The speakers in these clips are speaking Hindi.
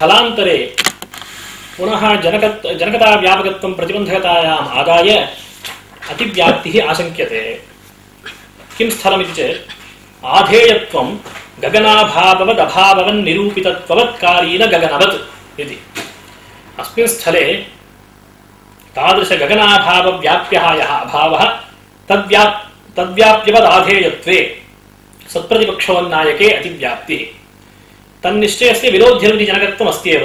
स्थलान्तरे पुनः जनकताव्यापकत्वं प्रतिबन्धकतायाम् आदाय अतिव्याप्तिः आशङ्क्यते। किं स्थलमिति चेत् आधेयत्वं गगनाभाववदभाववन्निरूपितत्ववत्कालीन गगनवत् इति। अस्मिन् स्थले तादृशगगनाभावव्याप्यः यः अभावः तद्व्याप्यवदाधेयत्वे सत्प्रतिपक्षोन्नायके अतिव्याप्तिः। तन्निश्चयस्य विरोध्यमिति जनकत्वम् अस्त्येव,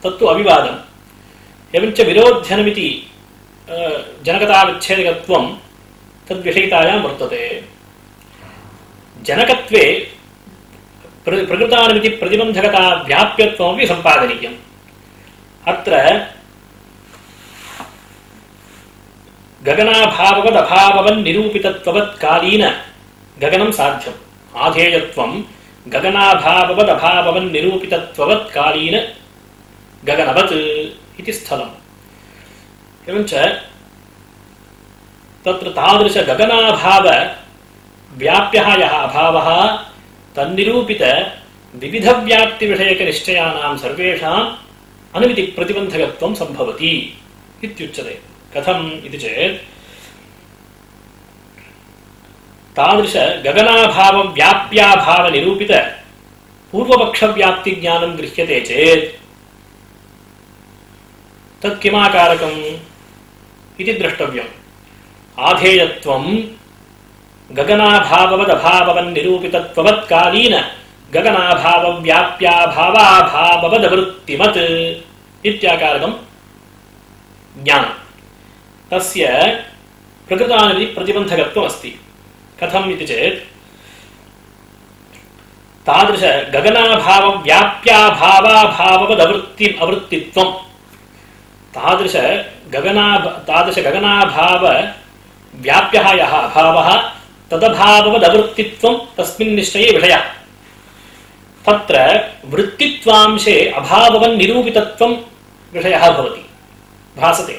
तत्तु अविवादम्। एवञ्च विरोध्यनमिति जनकताविच्छेदकत्वं तद्विषयितायां वर्तते। जनकत्वे प्रकृतानुमिति प्रतिबन्धकता व्याप्यत्वमपि सम्पादनीयम्। अत्र गगनाभाववदभाववन्निरूपितत्ववत्कालीन गगनं साध्यम्। आधेयत्वं गगनाभाववदभाववन्निरूपितत्ववत्कालीन गगनवत् इति स्थलम्। एवञ्च तत्र तादृश गगनाभाव व्याप्यः यः अभावः तन्निरूपित विविध व्याप्ति विषयक निश्चयानां सर्वेषाम् अनुमिति प्रतिबन्धकत्वं सम्भवति इत्युच्यते। कथम् इति चेत् तादृश गगनाभाव व्याप्याभाव निरूपित पूर्वपक्षव्याप्ति ज्ञानं गृह्यते चेत् तत् किमाकारकम् इति द्रष्टव्यम्। आधेयत्वं गगनाभाववदभाववन्निरूपितत्ववत्कालीन गगनाभावव्याप्याभावाभाववदवृत्तिमत् इत्याकारकं ज्ञानं। तस्य प्रकृतानुमिति प्रतिबन्धकत्वम् अस्ति। कथम् इति चेत् तादृश गगनाभावव्याप्याभावाभाववदवृत्तित्वं तादृश गगनाभाव व्याप्यः यः अभावः तदभाववदवृत्तित्वं तस्मिन् निश्चये विषयः। तत्र वृत्तित्वांशे अभाववन्निरूपितत्वं विषयः भवति, भासते।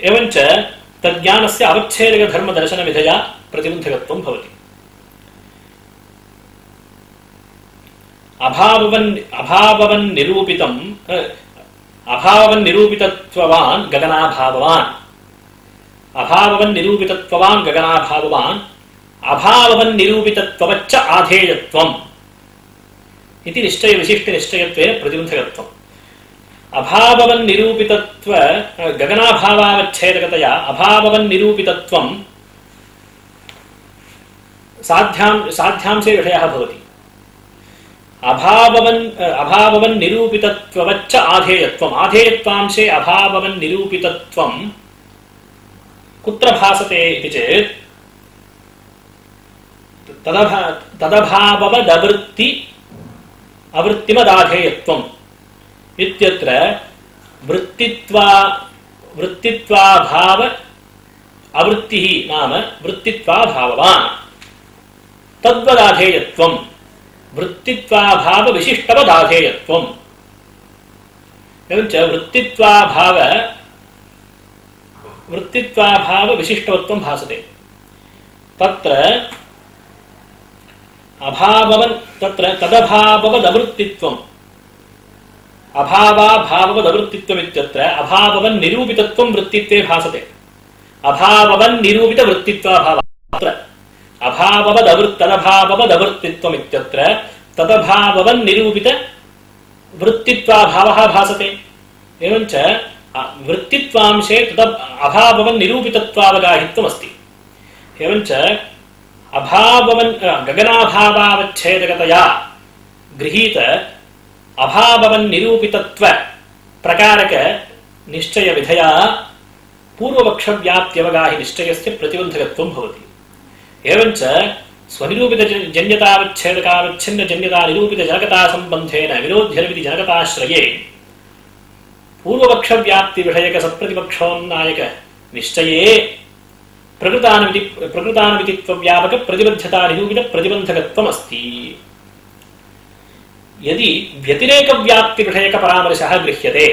एवञ्च तज्ज्ञानस्य अवच्छेदकधर्मदर्शनविधया प्रतिबन्धकत्वं भवति। अभाववन्निरूपितत्ववान् गगनाभाववान्, अभाववन्निरूपितत्ववान् गगनाभाववान्, अभाववन्निरूपितत्ववच्च आधेयत्वम् इति निश्चय विशिष्ट निश्चयत्वेन प्रतिबन्धकत्वम्। अभाववन्निरूपितत्व गगनाभावावच्छेदकतया अभाववन्निरूपितत्वं साध्यांसे विषयः भवति। अभाववन्निरूपितत्ववच्च आधेयत्वम्, आधेयत्वांशे अभाववन्निरूपितत्वं कुत्र भासते इति चेत् तदभाववदवृत्ति अवृत्तिमदाधेयत्वम् इत्यत्र वृत्तित्वाभाव अवृत्तिः नाम वृत्तित्वाभाववान् तद्वदाधेयत्वम् वृत्तित्वाभाव विशिष्टवदाधेयत्वम्। एवञ्च वृत्तित्वाभाव विशिष्टवत्वं भासते। तत्र तदभाववदवृत्तित्वम् अभावाभाववदवृत्तित्वमित्यत्र अभाववन्निरूपितत्वं वृत्तित्वे भासते। अभाववन्निरूपितवृत्तित्वाभावः अत्र तदभाववदवृत्तित्वमित्यत्र तदभाववन्निरूपितवृत्तित्वाभावः भासते। एवञ्च वृत्तित्वांशे अभाववन्निरूपितत्वावगाहित्वमस्ति। एवञ्च गगनाभावावच्छेदकतया गृहीत अभाववन्निरूपितत्व प्रकारक निश्चय विधया पूर्वपक्षव्याप्त्यवगाहि निश्चयस्य प्रतिबन्धकत्वं भवति। एवञ्च स्वनिरूपितजन्यतावच्छेदकावच्छिन्नजन्यतानिरूपितजनकतासम्बन्धेन विरोध्यनमिति जनकताश्रये पूर्वपक्षव्याप्तिविषयकसत्प्रतिपक्षोन्नायक निश्चये प्रकृतानुमितित्वव्यापक प्रतिबद्धतानिरूपितप्रतिबन्धकत्वमस्ति। यदि व्यतिरेकव्याप्तिविषयकपरामर्शः गृह्यते,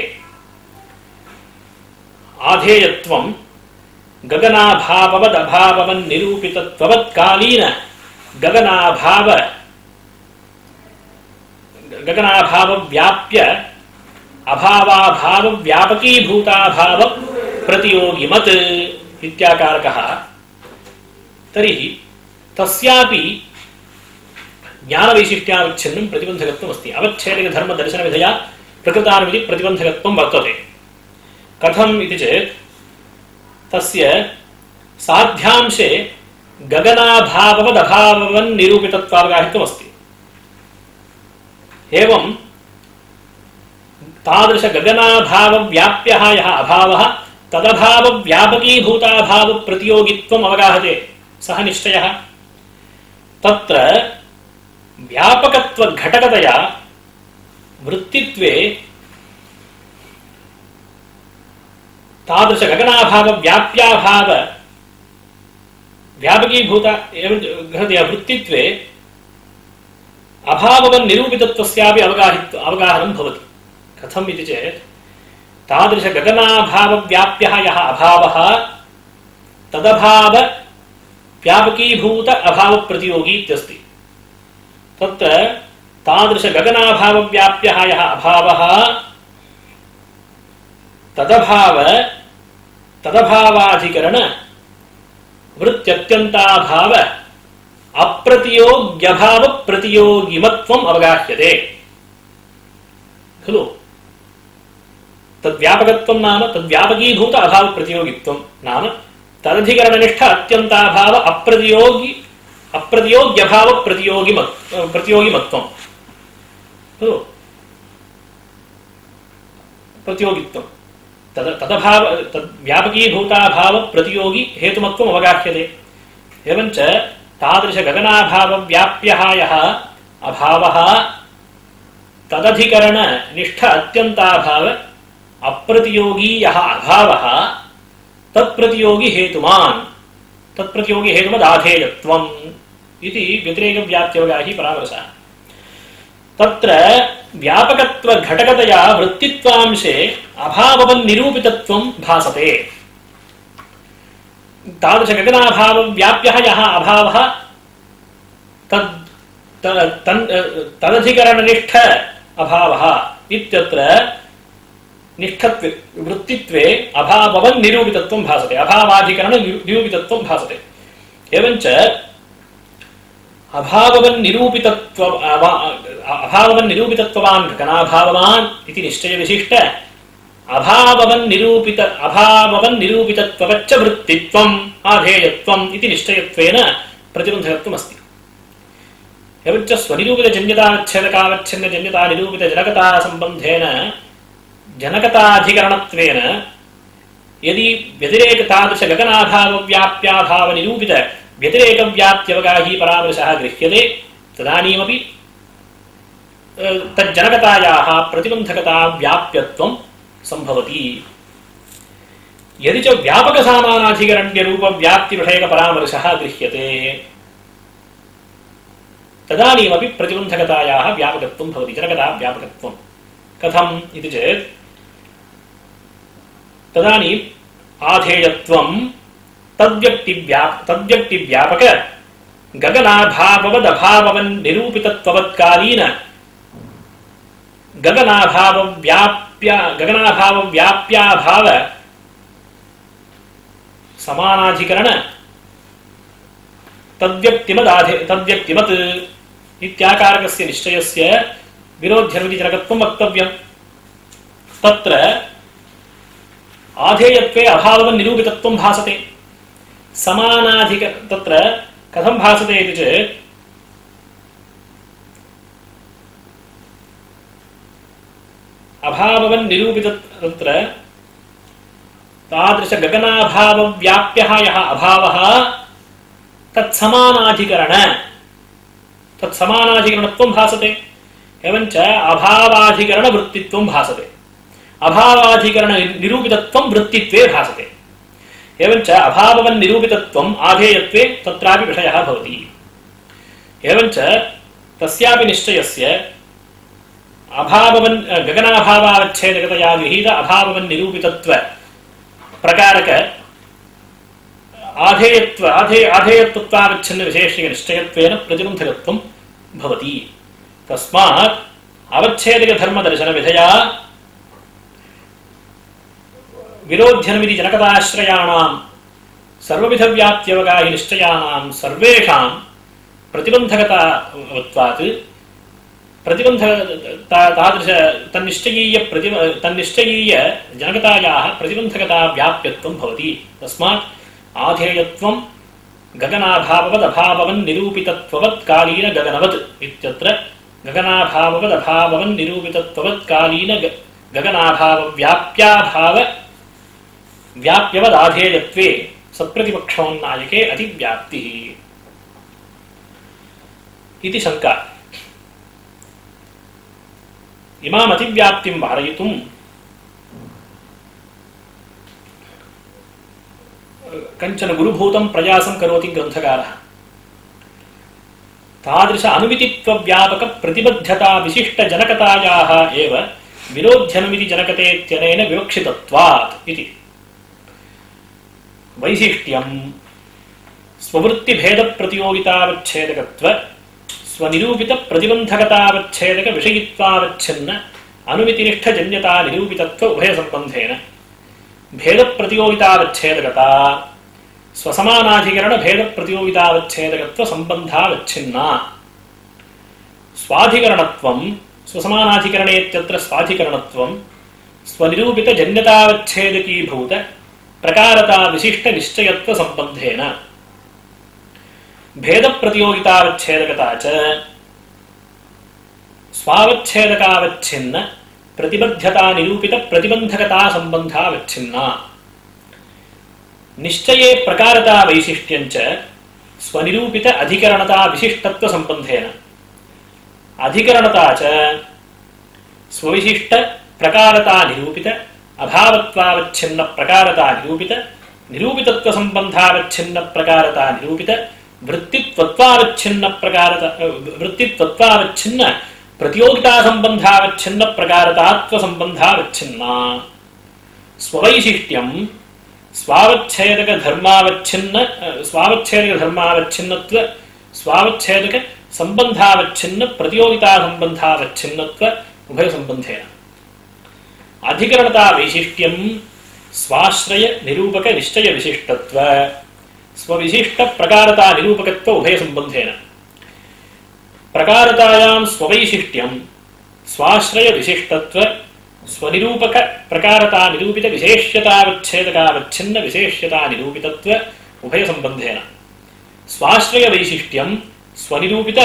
आधेयत्वं गगनाभाववदभाववन्निरूपितत्ववत्कालीन गगनाभाव गगनाभाव व्याप्य अभावाभाव व्यापकीभूताभाव प्रतियोगिमत् इत्याकारकः तर्हि तस्यापि ज्ञानवैशिष्ट्यावच्छिन्नं प्रतिबन्धकत्वमस्ति। अवच्छेदकधर्मदर्शनविधया प्रकृतानुमिति प्रतिबन्धकत्वं वर्तते। कथम् इति चेत् तस्य साध्यांशे गगनाभाववदभाववन्निरूपितत्वावगाहित्वमस्ति। एवं तादृशगगनाभावव्याप्यः यः अभावः तदभावव्यापकीभूताभावप्रतियोगित्वम् अवगाहते सः निश्चयः। तत्र व्यापकत्वघटकतया वृत्तित्वे तादृशगगनाभावव्याप्याभाव व्यापकीभूत एवं वृत्तित्वे अभाववन्निरूपितत्वस्यापि अवगाहनं भवति। कथम् इति चेत् तादृशगगनाभावव्याप्यः यः अभावः तदभाव व्यापकीभूत अभावप्रतियोगी इत्यस्ति। तत्र तादृशगगनाभावव्याप्यः यः अभावः तदभावाधिकरण वृत्त्यत्यन्ताभाव अप्रतियोग्यभाव प्रतियोगिमत्वम् अवगाह्यते खलु। तद्व्यापकत्वं नाम तद्व्यापकीभूत अभाव प्रतियोगित्वं नाम तदधिकरणनिष्ठ अत्यन्ताभाव अप्रतियोग्यभाव प्रतियोगिमत्वं खलु प्रतियोगित्वं तदभाव तद्व्यापकीभूताभाव प्रतियोगी हेतुमत्वम् अवगाह्यते। एवञ्च तादृशगगनाभावव्याप्यः यः अभावः तदधिकरणनिष्ठ अत्यन्ताभाव अप्रतियोगी यः अभावः तत्प्रतियोगी हेतुमान् तत्प्रतियोगी हेतुमदाधेयत्वम् इति व्यतिरेकव्याप्त्यवगाही परामर्शः। तत्र व्यापकत्वघटकतया वृत्तित्वांशे अभाववन्निरूपितत्वं भासते। तादृशगगनाभावव्याप्यः यः अभावः तदधिकरणनिष्ठ अभावः इत्यत्र निष्ठत्वे वृत्तित्वे अभाववन्निरूपितत्वं भासते अभावाधिकरणनिरूपितत्वं भासते। एवञ्च अभाववन्निरूपितत्ववान् गगनाभाववान् इति निश्चयविशिष्ट अभाववन्निरूपितत्ववच्च वृत्तित्वम् आधेयत्वम् इति निश्चयत्वेन प्रतिबन्धकत्वमस्ति। एवञ्च स्वनिरूपितजन्यतावच्छेदकावच्छिन्नजन्यतानिरूपितजनकता सम्बन्धेन जनकताधिकरणत्वेन यदि व्यतिरेक तादृशगगनाभावव्याप्याभावनिरूपित व्यतिरेकव्याप्त्यवगाही परामर्शः गृह्यते तदानीमपि तज्जनकतायाः प्रतिबन्धकता व्याप्यत्वं सम्भवति। यदि च व्यापकसामानाधिकरण्यरूपव्याप्तिविषयकपरामर्शः गृह्यते तदानीमपि प्रतिबन्धकतायाः व्यापकत्वं भवति जनकता व्यापकत्वं। कथम् इति चेत् तदानीम् आधेयत्वं तद्व्यक्तिव्यापक गगनाभाववदभाववन्निरूपितत्ववत्कालीन गगनाभावव्याप्याभाव समानाधिकरण तद्व्यक्तिमत् इत्याकारकस्य निश्चयस्य विरोध्यनुमितिजनकत्वं वक्तव्यम्। तत्र आधेयत्वे अभाववन्निरूपितत्वं भासते समानाधिक तत्र कथं भासते इति चेत् अभाववन्निरूपित तत्र तादृशगगनाभावव्याप्यः यः अभावः तत्समानाधिकरणत्वं भासते। एवञ्च अभावाधिकरणवृत्तित्वं भासते अभावाधिकरणनिरूपितत्वं वृत्तित्वे भासते। एवञ्च अभाववन्निरूपितत्वम् आधेयत्वे तत्रापि विषयः भवति। एवञ्च तस्यापि निश्चयस्य गगनाभावावच्छेदकतया गृहीत अभाववन्निरूपितत्व प्रकारक आधेयत्वत्वावच्छिन्न विशेषिक निश्चयत्वेन प्रतिबन्धकत्वं भवति। तस्मात् अवच्छेदक धर्म दर्शन विधया विरोध्यनमिति जनकदाश्रयाणां सर्वविध व्याप्त्यवगाहि निश्चयानां सर्वेषां प्रतिबन्धकतावत्वात् प्रतिबन्ध तादृश तन्निश्चयीय जनकतायाः प्रतिबन्धकता व्याप्यत्वं भवति। तस्मात् आधेयत्वं गगनाभाववदभाववन् निरूपितत्ववत् कालीन गगनवत् इत्यत्र गगनाभाववद् अभाववन् निरूपितत्ववत् कालीन गगनाभाव व्याप्याभाव व्याप्यवदाधेयत्वे सत्प्रतिपक्षोन्नायके अतिव्याप्तिः इति शङ्का। इमाम् अतिव्याप्तिं वारयितुं कञ्चन गुरुभूतं प्रयासं करोति ग्रन्थकारः। तादृश अनुमितित्व व्यापक प्रतिबद्धता विशिष्ट जनकतायाः एव विरोध्यनुमिति जनकतेत्यनेन विवक्षितत्वात् इति। वैशिष्ट्यं स्ववृत्ति भेद प्रतियोगितावच्छेदकत्व स्वनिरूपित प्रतिबन्धकतावच्छेदक विषयित्वावच्छिन्न अनुमितिनिष्ठ जन्यता निरूपितत्व उभय संबंधेन भेद प्रतियोगितावच्छेदकता स्वसमानाधिकरण भेद प्रतियोगितावच्छेदकत्व संबंधावच्छिन्ना स्वाधिकरणत्वं स्वसमानाधिकरणेत्यत्र स्वाधिकरणत्वं स्वनिरूपित जन्यतावच्छेदकीभूत प्रकारता विशिष्ट निश्चयत्व संबंधेन भेद प्रतियोगितावच्छेदकता च स्वावच्छेदकावच्छिन्न प्रतिबद्धता निरूपित प्रतिबंधकता संबंधावच्छिन्ना निश्चये प्रकारता वैशिष्ट्यञ्च स्वनिरूपित अधिकरणता विशिष्टत्व संबंधेन अधिकरणता च स्वविशिष्ट प्रकारता निरूपित अभावत्वावच्छिन्न प्रकारता निरूपित निरूपितत्व संबंधावच्छिन्न प्रकारता निरूपित वृत्तित्वत्वावच्छिन्न प्रकारता वृत्तित्वत्वावच्छिन्न प्रतियोगिता संबंधावच्छिन्न प्रकारतात्व संबंधावच्छिन्ना स्ववैशिष्ट्यं स्वावच्छेदक धर्मावच्छिन्नत्व स्वावच्छेदक संबंधावच्छिन्न प्रतियोगिता संबंधावच्छिन्नत्व उभय संबंधेन अधिकरणता वैशिष्ट्यं स्वाश्रय निरूपक निश्चय विशिष्टत्व स्वविशिष्ट प्रकारता निरूपकत्व उभय संबंधेन प्रकारतायां स्ववैशिष्ट्यं स्वाश्रय विशिष्टत्व स्वनिरूपक प्रकारता निरूपित विशेष्यतावच्छेदकावच्छिन्न विशेष्यता निरूपितत्व उभय संबंधेन स्वाश्रय वैशिष्ट्यं स्वनिरूपित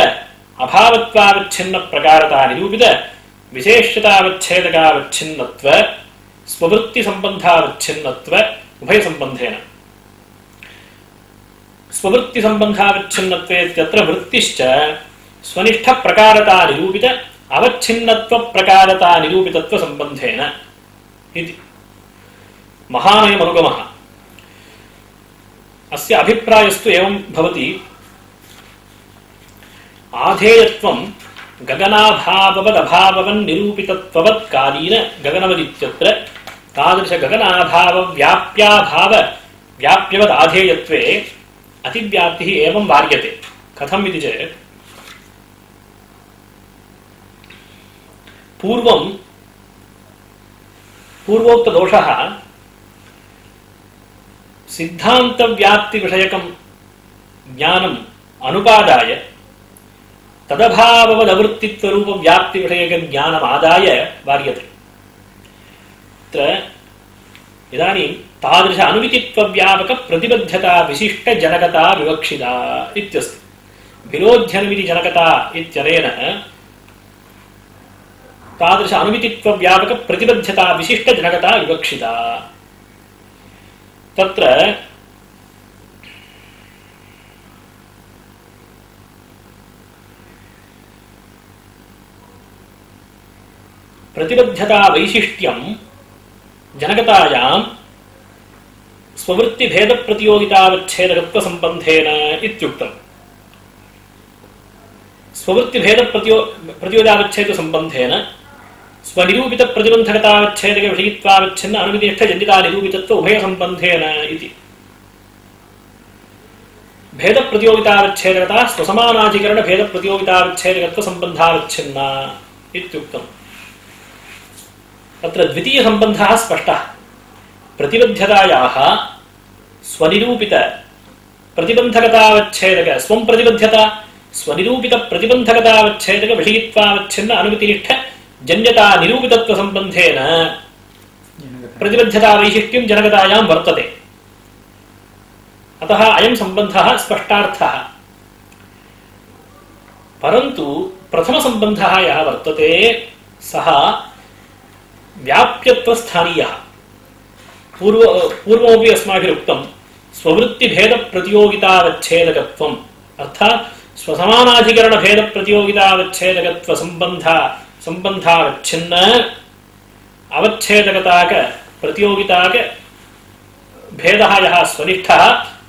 अभावत्वावच्छिन्न प्रकारता निरूपित विशेष्यतावच्छेदकावच्छिन्नत्व स्ववृत्ति संबंधावच्छिन्नत्व उभय संबंधेन स्ववृत्ति संबंधावच्छिन्नत्वेत्यत्र वृत्तिश्च स्वनिष्ठ प्रकारता निरूपित अवच्छिन्नत्व प्रकारता निरूपितत्व संबंधेन इति महानयम् अनुगमः। अस्य अभिप्रायस्तु एवं भवति आधेयत्वं गगनाभाववदभाववन् निरूपितत्ववत् कालीन गगनवदित्यत्र तादृश गगनाभाव व्याप्याभाव व्याप्यवद् आधेयत्वे अतिव्याप्तिः एवं वार्यते। कथम् इति चेत् पूर्वोक्तदोषः सिद्धान्तव्याप्तिविषयकं ज्ञानम् अनुपादाय तदभाववदवृत्तित्वरूपव्याप्तिविषयकज्ञानमादाय वार्यते। अत्र इदानीं तादृश अनुमितित्वव्यापक प्रतिबद्धता विशिष्ट जनकता विवक्षिता इत्यस्ति। विरोध्यनुमिति जनकता इत्यनेन तादृश अनुमितित्वव्यापक प्रतिबद्धता विशिष्ट जनकता विवक्षिता। तत्र प्रतिबद्धता वैशिष्ट्यं जनकतायां स्ववृत्ति भेद प्रतियोगितावच्छेदकत्व संबंधेन इत्युक्तम्। स्ववृत्ति भेद प्रतियोगितावच्छेद संबंधेन स्वनिरूपित प्रतिबंधकतावच्छेदक विषयित्वावच्छिन्न अनुमितिनिष्ठ जन्यता निरूपितत्व उभय संबंधेन इति। भेद प्रतियोगितावच्छेदकता स्वसमानाधिकरण भेद प्रतियोगितावच्छेदकत्व संबंधावच्छिन्ना इत्युक्तम्। अत्र द्वितीयसम्बन्धः स्पष्टः। प्रतिबद्धतायाः स्वनिरूपित प्रतिबन्धकतावच्छेदक स्वं प्रतिबद्धता स्वनिरूपित प्रतिबन्धकतावच्छेदक विषयित्वावच्छिन्न अनुमतिनिष्ठ जन्यता निरूपितत्व सम्बन्धेन प्रतिबद्धता वैशिष्ट्यं जनकतायां वर्तते। अतः अयं सम्बन्धः स्पष्टार्थः। परन्तु प्रथमसम्बन्धः यः वर्तते सः व्याप्यत्वस्थानीयः। पूर्वमपि अस्माभिरुक्तं स्ववृत्तिभेदप्रतियोगितावच्छेदकत्वम् अर्थात् स्वसमानाधिकरणभेदप्रतियोगितावच्छेदकत्वसम्बन्धावच्छिन्न अवच्छेदकताक प्रतियोगिताक भेदः यः स्वनिष्ठः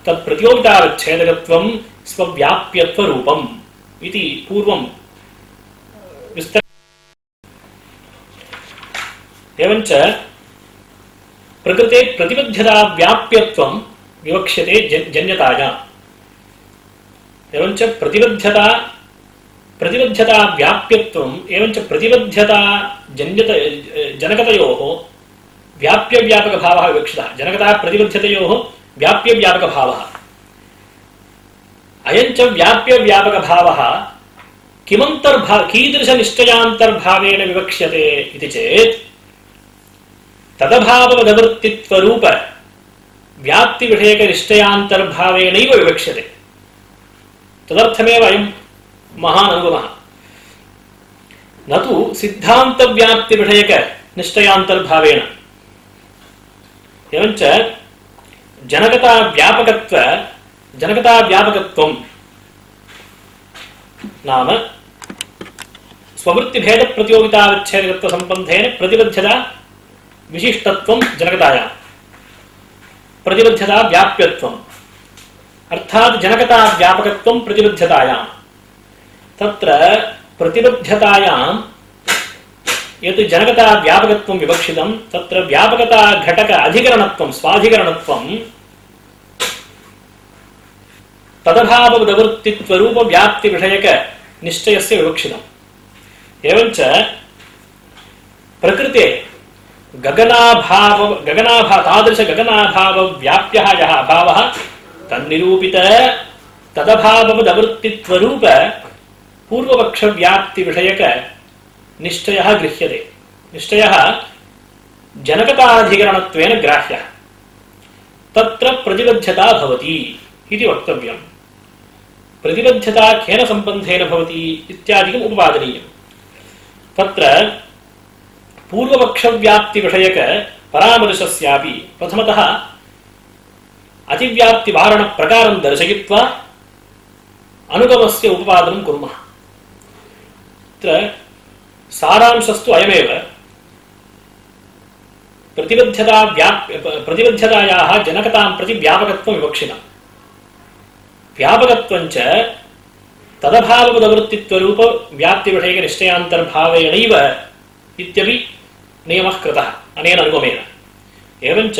तत्प्रतियोगितावच्छेदकत्वं स्वव्याप्यत्वरूपम् इति पूर्वं विस्तार। एवञ्च प्रकृते प्रतिबद्धता व्याप्यत्वं विवक्ष्यते जन्यतायाम्। एवञ्च प्रतिबद्धता व्याप्यत्वम् एवञ्च प्रतिबद्धता जनकतयोः व्याप्यव्यापकभावः विवक्षितः। जनकता प्रतिबद्धतयोः व्याप्यव्यापकभावः। अयञ्च व्याप्यव्यापकभावः कीदृशनिश्चयान्तर्भावेन विवक्ष्यते इति चेत् तदभाववदवृत्तित्वरूप व्याप्तिविषयकनिश्चयान्तर्भावेनैव विवक्ष्यते। तदर्थमेव अयं महान् अनुगमः, न तु सिद्धान्तव्याप्तिविषयकनिश्चयान्तर्भावेन। एवञ्च जनकताव्यापकत्वं नाम स्ववृत्तिभेदप्रतियोगितावच्छेदकत्वसम्बन्धेन प्रतिबद्धता विशिष्टत्वं जनकतायां, प्रतिबद्धता व्याप्यत्वम् अर्थात् जनकता व्यापकत्वं प्रतिबद्धतायां। तत्र प्रतिबद्धतायां यत् जनकता व्यापकत्वं विवक्षितं तत्र व्यापकता घटक अधिकरणत्वं स्वाधिकरणत्वं तदभाववदवृत्तित्वरूप व्याप्तिविषयक निश्चयस्य विवक्षितम्। एवञ्च प्रकृते तादृश गगनाभाव व्याप्यः यः अभावः तन्निरूपित तदभाववदवृत्तित्वरूप पूर्वपक्षव्याप्तिविषयक निश्चयः गृह्यते। निश्चयः जनकताधिकरणत्वेन ग्राह्यः। तत्र प्रतिबद्धता भवति इति वक्तव्यम्। प्रतिबद्धता केन सम्बन्धेन भवति इत्यादिकम् उपपादनीयम्। तत्र पूर्वपक्षव्याप्तिविषयक परामर्शस्यापि प्रथमतः अतिव्याप्तिवारणप्रकारं दर्शयित्वा अनुगमस्य उपपादनं कुर्मः। तत्र सारांशस्तु अयमेव। प्रतिबद्धतायाः जनकतां प्रति व्यापकत्वं विवक्षितम्। व्यापकत्वञ्च तदभाववदवृत्तित्वरूप व्याप्तिविषयकनिश्चयान्तर्भावेनैव इत्यपि नियमः कृतः अनेन अनुगमेन। एवञ्च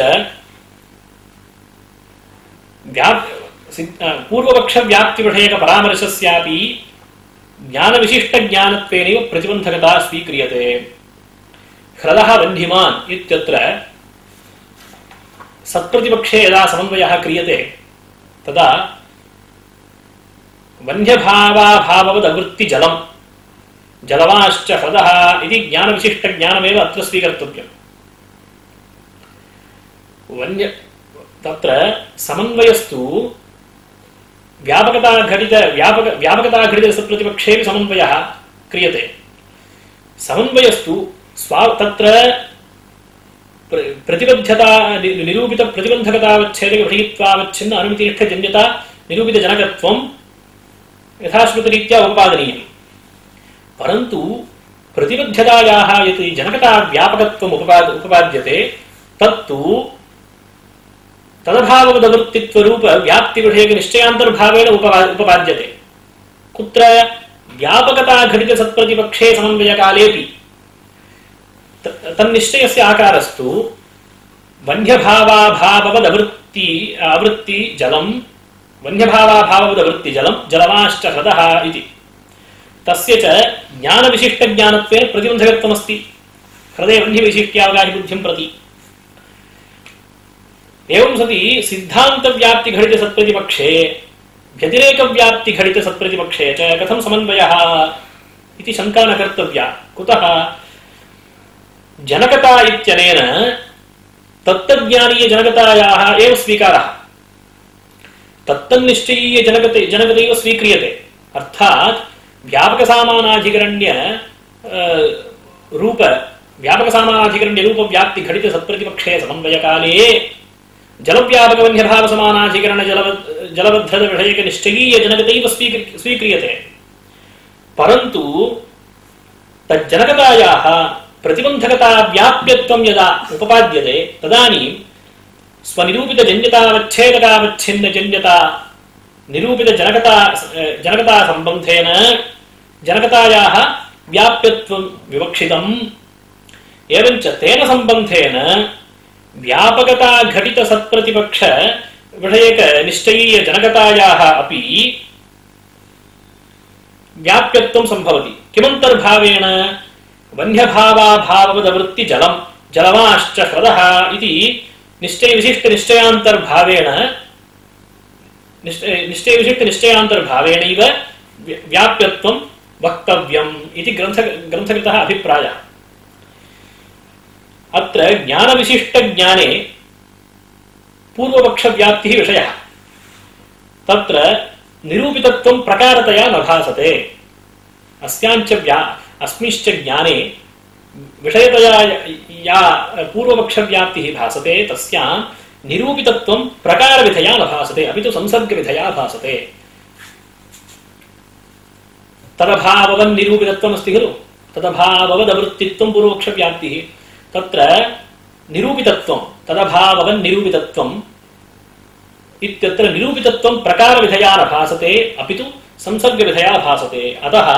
पूर्वपक्षव्याप्तिविषयकपरामर्शस्यापि ज्ञानविशिष्टज्ञानत्वेनैव प्रतिबन्धकता स्वीक्रियते। ह्रदः वह्निमान् इत्यत्र सत्प्रतिपक्षे यदा समन्वयः क्रियते तदा वह्न्यभावाभाववदवृत्तिजलम् जलवाश्च ह्रदः इति ज्ञानविशिष्टज्ञानमेव अत्र स्वीकर्तव्यम्। तत्र समन्वयस्तु व्यापकताघटितसत्प्रतिपक्षेऽपि समन्वयः क्रियते। समन्वयस्तु तत्र प्रतिबद्धता निरूपित प्रतिबन्धकतावच्छेदकविषयित्वावच्छिन्न अनुमतिनिष्ठजन्यता निरूपितजनकत्वं यथाश्रुतरीत्या उपपादनीयम्। परन्तु प्रतिबद्धतायाः यत् जनकता व्यापकत्वम् उपपाद्यते तत्तु तदभाववदवृत्तित्वरूप व्याप्तिविषयकनिश्चयान्तर्भावेन उपपाद्यते। कुत्र व्यापकताघटितसत्प्रतिपक्षे समन्वयकालेऽपि तन्निश्चयस्य आकारस्तु वह्न्यभावाभाववदवृत्तिजलं जलवाश्च ह्रदः इति। तस्य च ज्ञानविशिष्टज्ञानत्वेन प्रतिबन्धकत्वमस्ति हृदय वह्निवैशिष्ट्यावगाहिबुद्धिं प्रति। एवं सति सिद्धान्तव्याप्तिघटितसत्प्रतिपक्षे व्यतिरेकव्याप्तिघटितसत्प्रतिपक्षे च कथं समन्वयः इति शङ्का न कर्तव्या। कुतः? जनकता इत्यनेन तत्तज्ञानीयजनकतायाः एव स्वीकारः, तत्तन्निश्चयीयजनकतैव स्वीक्रियते। अर्थात् व्यापकसामानाधिकरण्य व्याप्तिघटितसत्प्रतिपक्षे समन्वयकाले जलव्यापकवन्यभावसमानाधिकरण जलबद्धविषयकनिश्चयीयजनकतैव स्वीक्रियते। परन्तु तज्जनकतायाः प्रतिबन्धकता व्याप्यत्वं यदा उपपाद्यते तदानीं स्वनिरूपितजन्यतावच्छेदकावच्छिन्नजन्यता निरूपितजनकता सम्बन्धेन जनकतायाः व्याप्यत्वं विवक्षितम्। एवञ्च तेन सम्बन्धेन व्यापकता घटित सत्प्रतिपक्ष विषयक निश्चयीय जनकतायाः अपि व्याप्यत्वं संभवति। किमन्तर्भावेण? वन्यभावाभाववदवृत्ति जलम् जलमाश्च ह्रदः इति निश्चयविशिष्टनिश्चयान्तर्भावेणैव व्याप्यत्वं वक्तव्यम् इति ग्रन्थकृतः अभिप्रायः। अत्र ज्ञानविशिष्टज्ञाने पूर्वपक्षव्याप्तिः विषयः। तत्र निरूपितत्वं प्रकारतया न भासते। अस्मिंश्च ज्ञाने विषयतया या पूर्वपक्षव्याप्तिः भासते तस्यां निरूपितत्वं प्रकारविधया न भासते, अपि तु संसर्गविधया भासते। तदभाववन्निरूपितत्वमस्ति खलु, तदभाववदवृत्तित्वं पूर्वपक्षव्याप्तिः। तत्र निरूपितत्वं तदभाववन्निरूपितत्वम् इत्यत्र निरूपितत्वं प्रकारविधया न भासते, अपि तु संसर्गविधया भासते। अतः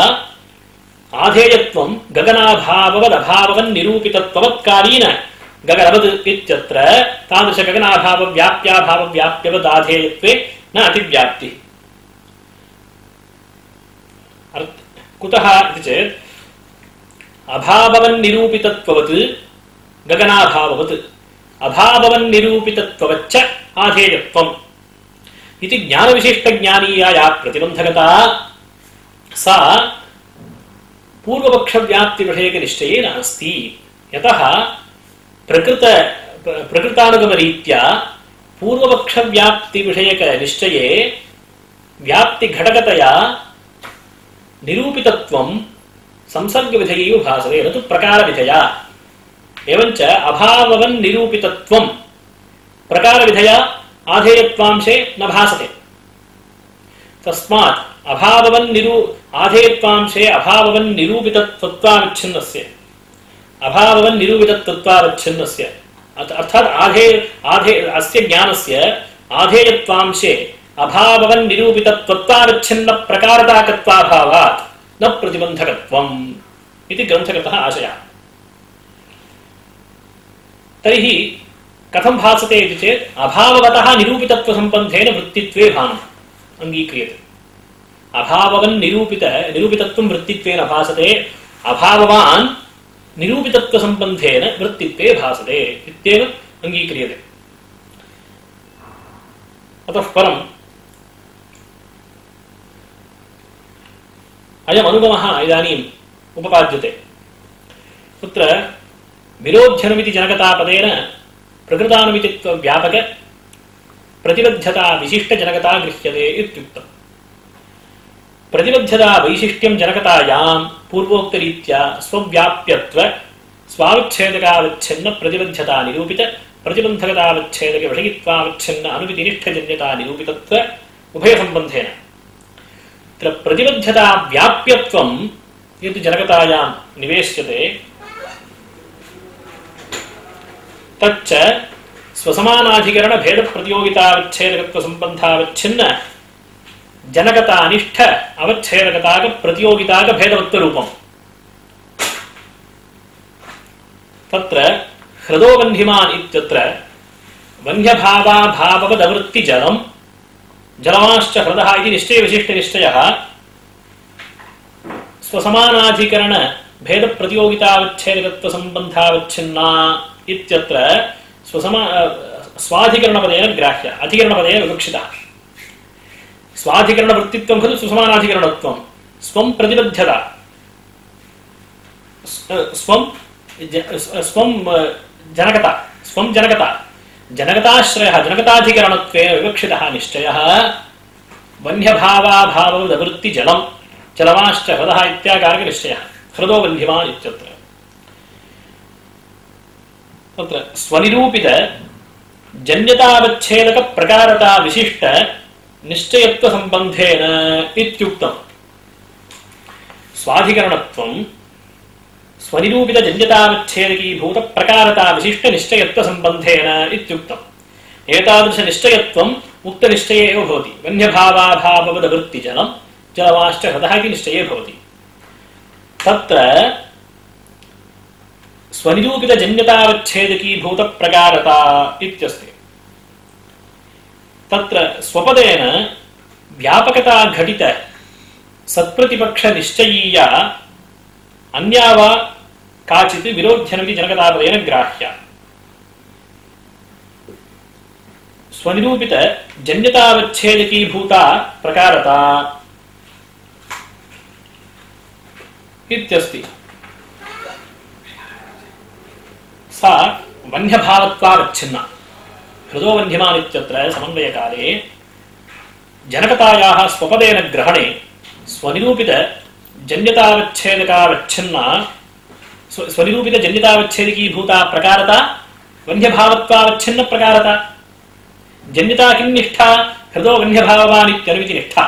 आधेयत्वं गगनाभाववदभाववन्निरूपितत्ववत्कालीन गगनवद् इत्यत्र तादृशगगनाभावव्याप्याभावव्याप्यवदाधेयत्वे न अतिव्याप्तिः। कुतः इति चेत् अभाववन्निरूपितत्ववत् गगनाभाववत् अभाववन्निरूपितत्ववच्च आधेयत्वम् इति ज्ञानविशिष्टज्ञानीया या प्रतिबन्धकता सा पूर्वपक्षव्याप्तिविषयकनिश्चये नास्ति। यतः प्रकृतानुगमरीत्या पूर्वपक्षव्याप्तिविषयकनिश्चये व्याप्तिघटकतया निरूपितत्वं संसर्गविधयैव भासते, न तु प्रकारविधया। एवञ्च अभाववन्निरूपितत्वं प्रकारविधया आधेयत्वांशे न भासते। तस्मात् आधेयत्वांशे अभाववन्निरूपितत्वत्वावच्छिन्नस्य अर्थात् अस्य ज्ञानस्य आधेयत्वांशे अभाववन्निरूपितत्वत्वावच्छिन्न प्रकारताकत्वाभावात् न प्रतिबन्धकत्वम् इति ग्रन्थकृतः आशयः। तर्हि कथं भासते इति चेत् अभाववतः निरूपितत्वसम्बन्धेन वृत्तित्वे भानम् अङ्गीक्रियते। निरूपितत्वं वृत्तित्वेन भासते, अभाववान् निरूपितत्वसम्बन्धेन वृत्तित्वे भासते इत्येव अङ्गीक्रियते। अतः परम् अयमनुगमः इदानीम् उपपाद्यते। तत्र विरोध्यनुमिति जनकतापदेन प्रकृतानुमितित्वव्यापक प्रतिबद्धता विशिष्टजनकता गृह्यते इत्युक्तम्। प्रतिबद्धता वैशिष्ट्यं जनकतायां पूर्वोक्तरीत्या स्वव्याप्यत्व स्वाविच्छेदकावच्छिन्न प्रतिबद्धता निरूपित प्रतिबन्धकतावच्छेदक विषयित्वावच्छिन्न अनुमितिनिष्ठजन्यता निरूपितत्व उभयसम्बन्धेन तत्र प्रतिबद्धता व्याप्यत्वं यत् जनकतायां निवेश्यते तच्च स्वसमानाधिकरण भेद प्रतियोगितावच्छेदकत्व संबंधावच्छिन्न जनकतानिष्ठ अवच्छेदकताक प्रतियोगिताक भेदवत्व रूपम्। तत्र हृदो वह्निमान् इत्यत्र वह्न्यभावाभाववदवृत्ति जलम् जलमाश्च हृदः इति निश्चयविशिष्टनिश्चयः स्वसमानाधिकरण भेद प्रतियोगितावच्छेदकत्व संबंधावच्छिन्ना इत्यत्र स्वाधिकरणपदेन ग्राह्य अधिकरणपदेन विवक्षितः। स्वाधिकरणवृत्तित्वं खलु स्वसमानाधिकरणत्वं। स्वं प्रतिबद्धता स्वं जनकता जनकताश्रयः जनकताधिकरणत्वेन विवक्षितः निश्चयः वन्यभावाभाववदवृत्ति जलं जलमाश्च हृदः इत्याकारकनिश्चयः। हृदो वन्यमान् इत्यत्र तत्र स्वनिरूपित जन्यतावच्छेदक प्रकारता विशिष्ट निश्चयत्व संबंधेन इत्युक्तम्। स्वाधिकरणत्वं स्वनिरूपित जन्यतावच्छेदकीभूत प्रकारता विशिष्ट निश्चयत्व संबंधेन इत्युक्तम्। एतादृश निश्चयत्वम् उक्त निश्चये एव भवति। वन्यभावाभाववदवृत्ति जलं जलमाश्च हृदः इति निश्चये भवति। तत्र स्वनिरूपित जन्यतावच्छेदकीभूत प्रकारता इत्यस्ति। तत्र स्वपदेन व्यापकता घटित सत्प्रतिपक्ष निश्चयीया अन्या वा काचित् विरोध्यनमिति जनकतापदेन ग्राह्या। स्वनिरूपित जन्यतावच्छेदकीभूता प्रकारता इत्यस्ति। सा वन्यभावत्वावच्छिन्ना। हृदो वन्यमान् इत्यत्र समन्वयकाले जनकतायाः स्वपदेन ग्रहणे स्वनिरूपित जन्यतावच्छेदकावच्छिन्ना स्वनिरूपित जन्यतावच्छेदकीभूता प्रकारता वन्यभावत्वावच्छिन्न प्रकारता। जन्यता किं निष्ठा? हृदो वन्यभाववान् इत्यनुमिति निष्ठा।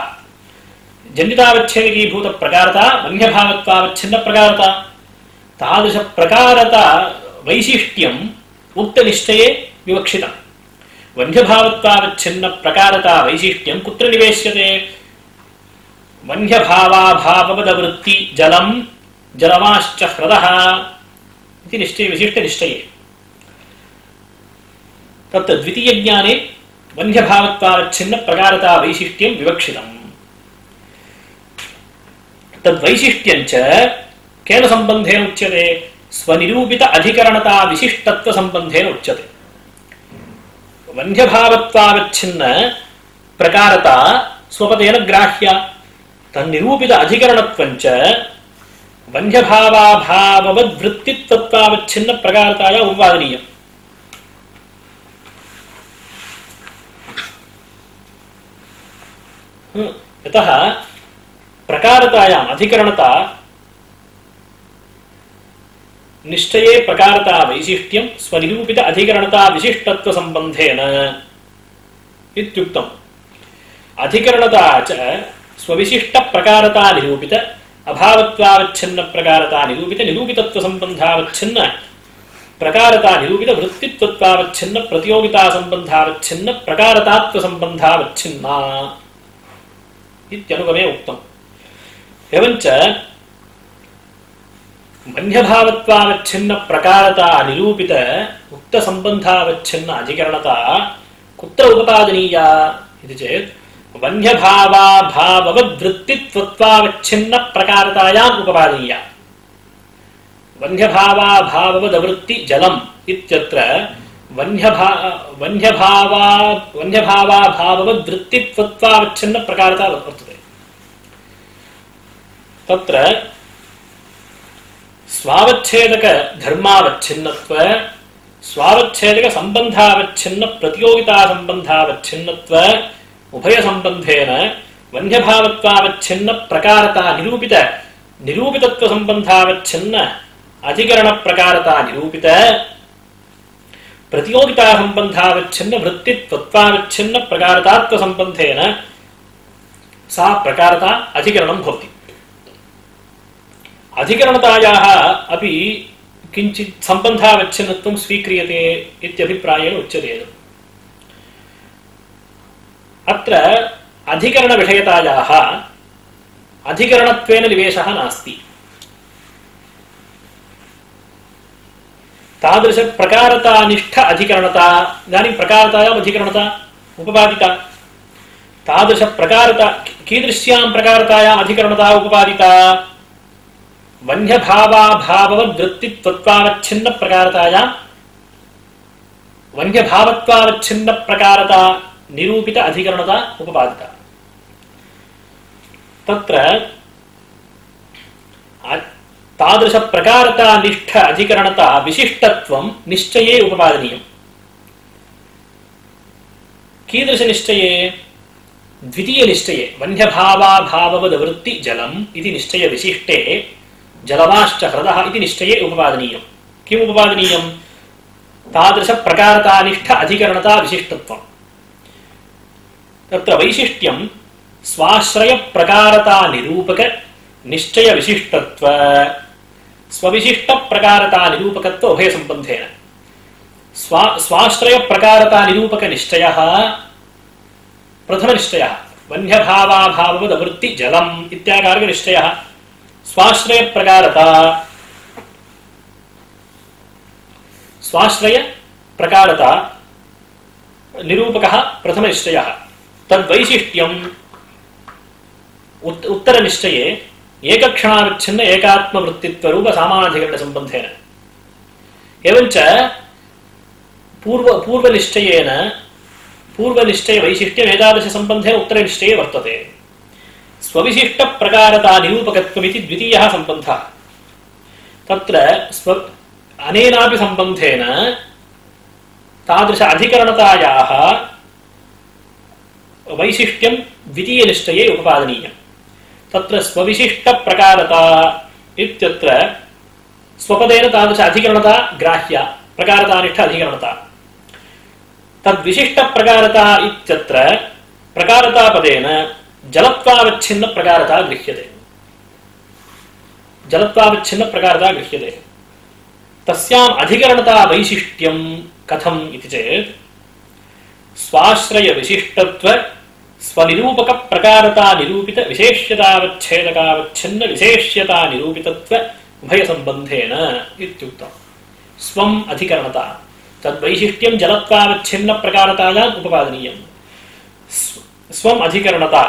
जन्यतावच्छेदकीभूत प्रकारता वन्यभावत्वावच्छिन्न प्रकारता। तादृश प्रकारता वैशिष्ट्यम् उक्त निश्चये विवक्षितम्। वन्यभावत्वावच्छिन्न प्रकारता वैशिष्ट्यं कुत्र निवेश्यते? वन्यभावाभाववदवृत्ति जलं जलमाश्च हृदः इति निश्चये विशिष्ट निश्चये। तत् द्वितीयज्ञाने वन्यभावत्वावच्छिन्न प्रकारता वैशिष्ट्यं विवक्षितम्। तद्वैशिष्ट्यञ्च केन संबंधेन उच्यते? स्वनिरूपित अधिकरणता विशिष्टत्व संबंधेन उच्यते। वन्यभावत्वावच्छिन्न प्रकारता स्वपदेन ग्राह्या। तन्निरूपित अधिकरणत्वञ्च वन्यभावाभाववद्वृत्तित्वत्वावच्छिन्न प्रकारताया उपपादनीयम्। यतः प्रकारतायाम् अधिकरणता निश्चये प्रकारता वैशिष्ट्यं स्वनिरूपित अधिकरणता विशिष्टत्व संबंधेन इत्युक्तम्। अधिकरणता च स्वविशिष्ट प्रकारता निरूपित अभावत्वावच्छिन्न प्रकारता निरूपित निरूपितत्व संबंधावच्छिन्न प्रकारता निरूपित वृत्तित्वत्वावच्छिन्न प्रतियोगिता संबंधावच्छिन्न प्रकारतात्व संबंधावच्छिन्ना इत्यनुगमे उक्तम्। एवञ्च वन्यभावत्वावच्छिन्न प्रकारता निरूपित उक्त संबंधावच्छिन्न अधिकरणता कुत्र उपपादनीया इति चेत् वन्यभावाभाववद्वृत्तित्वत्वावच्छिन्न प्रकारतायाम् उपपादनीया। वन्यभावाभाववदवृत्ति जलम् इत्यत्र वन्यभावाभाववद्वृत्तित्वत्वावच्छिन्न प्रकारता वर्तते। तत्र स्वावच्छेदक धर्मावच्छिन्नत्व स्वावच्छेदक संबंधावच्छिन्न प्रतियोगिता संबंधावच्छिन्नत्व उभय संबंधेन वन्यभावत्वावच्छिन्न प्रकारता निरूपित निरूपितत्व संबंधावच्छिन्न अधिकरण प्रकारता निरूपित प्रतियोगिता संबंधावच्छिन्न वृत्तित्वत्वावच्छिन्न प्रकारतात्व संबंधेन सा प्रकारता अधिकरणं भवति। अधिकरणतायाः अपि किञ्चित् संबंधावच्छिन्नत्वं स्वीक्रियते इत्यभिप्रायेण उच्यते। अत्र अधिकरणविषयतायाः अधिकरणत्वेन निवेशः नास्ति। तादृश प्रकारतानिष्ठ अधिकरणता इदानीं प्रकारतायाम् अधिकरणता उपपादिता। तादृश प्रकारता कीदृश्यां प्रकारतायाम् अधिकरणता उपपादिता? वन्यभावाभाववद्वृत्तित्वत्वावच्छिन्न प्रकारतायां वन्यभावत्वावच्छिन्न प्रकारता निरूपित अधिकरणता उपपादिता। तत्र तादृश प्रकारता निष्ठ अधिकरणता विशिष्टत्वं निश्चये उपपादनीयम्। कीदृश निश्चये? द्वितीय निश्चये वन्यभावाभाववद्वृत्ति जलम् इति निश्चय विशिष्टे जलवाश्च हृदः इति निश्चये उपपादनीयम्। किम् उपपादनीयम्? तादृश प्रकारतानिष्ठ अधिकरणता विशिष्टत्वम्। तत्र वैशिष्ट्यं स्वाश्रय प्रकारता निरूपक निश्चय विशिष्टत्व स्वविशिष्ट प्रकारता निरूपकत्व उभय संबंधेन। स्वाश्रय प्रकारता निरूपक निश्चयः प्रथम निश्चयः वन्यभावाभाववद्वृत्ति जलम् इत्याकारक निश्चयः। स्वाश्रय प्रकारता निरूपकः प्रथम निश्चयः। तद्वैशिष्ट्यम् उत्तर निश्चये एकक्षणावच्छिन्न एकात्मवृत्तित्वरूप सामानाधिकरण संबंधेन। एवञ्च पूर्वनिश्चय वैशिष्ट्यम् एतादृश संबंधेन उत्तरनिश्चये वर्तते। स्वविशिष्ट प्रकारता निरूपकत्वमिति द्वितीयः संबन्धः। तत्र अनेनापि संबंधेन तादृश अधिकरणतायाः वैशिष्ट्यं द्वितीय निश्चये उपपादनीयम्। तत्र स्वविशिष्ट प्रकारता इत्यत्र स्वपदेन तादृश अधिकरणता ग्राह्या प्रकारतानिष्ठ अधिकरणता। तद्विशिष्ट प्रकारता इत्यत्र प्रकारता पदेन जलत्वावच्छिन्न प्रकारता गृह्यते। जलत्वावच्छिन्न प्रकारता गृह्यते। तस्याम् अधिकरणता वैशिष्ट्यं कथम् इति चेत् स्वाश्रय विशिष्टत्व स्वनिरूपक प्रकारता निरूपित विशेष्यतावच्छेदकावच्छिन्न विशेष्यता निरूपितत्व उभय संबंधेन इत्युक्तम्। स्वम् अधिकरणता तद्वैशिष्ट्यं जलत्वावच्छिन्न प्रकारतायाम् उपपादनीयम्। स्वम् अधिकरणता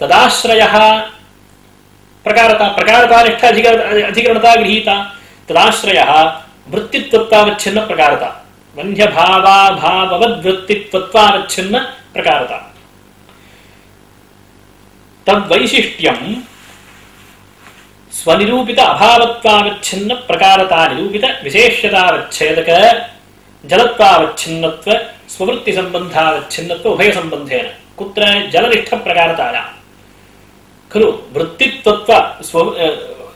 तदाश्रयः प्रकारतानिष्ठ अधिकरणता गृहीता। तदाश्रयः वृत्तित्वत्वावच्छिन्न प्रकारता वन्यभावाभाववद्वृत्तित्वत्वावच्छिन्न प्रकारता। तद्वैशिष्ट्यं स्वनिरूपित अभावत्वावच्छिन्न प्रकारता निरूपित विशेष्यतावच्छेदक जलत्वावच्छिन्नत्व स्ववृत्ति संबंधावच्छिन्नत्व उभय संबंधेन। कुत्र? जलनिष्ठ प्रकारतायां खलु वृत्तित्वत्व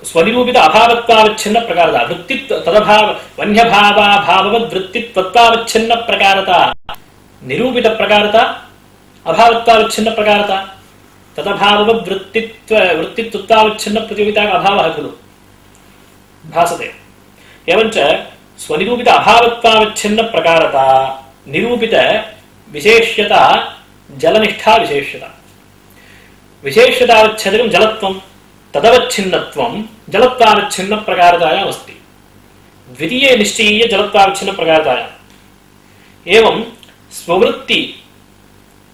स्वनिरूपित अभावत्वावच्छिन्न प्रकारता वृत्तित्व तदभाव वन्यभावाभाववद्वृत्तित्वत्वावच्छिन्न प्रकारता निरूपित प्रकारता अभावत्वावच्छिन्न प्रकारता तदभाववद्वृत्तित्वत्वावच्छिन्न प्रतियोगिता अभावः खलु भासते। एवञ्च स्वनिरूपित अभावत्वावच्छिन्न प्रकारता निरूपित विशेष्यता जलनिष्ठा विशेष्यता। विशेष्यतावच्छेदकं जलत्वं तदवच्छिन्नत्वं जलत्वावच्छिन्न प्रकारतायाम् अस्ति। द्वितीये निश्चयीय जलत्वावच्छिन्न प्रकारतायाम्। एवं स्ववृत्ति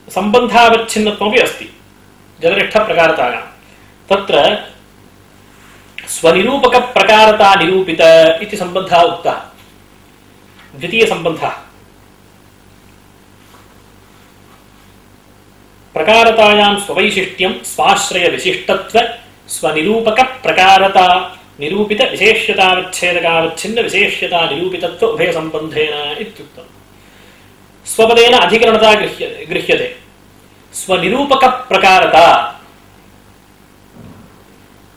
संबंधावच्छिन्नत्वमपि अस्ति जलनिष्ठ प्रकारतायाम्। तत्र स्वनिरूपक प्रकारता निरूपित इति संबंधः उक्तः। द्वितीय संबंधः प्रकारतायां स्ववैशिष्ट्यं स्वाश्रय विशिष्टत्व स्वनिरूपक प्रकारता निरूपित विशेष्यतावच्छेदकावच्छिन्न विशेष्यता निरूपितत्व उभय संबंधेन इत्युक्तम्। स्वपदेन अधिकरणता गृह्यते। स्वनिरूपक प्रकारता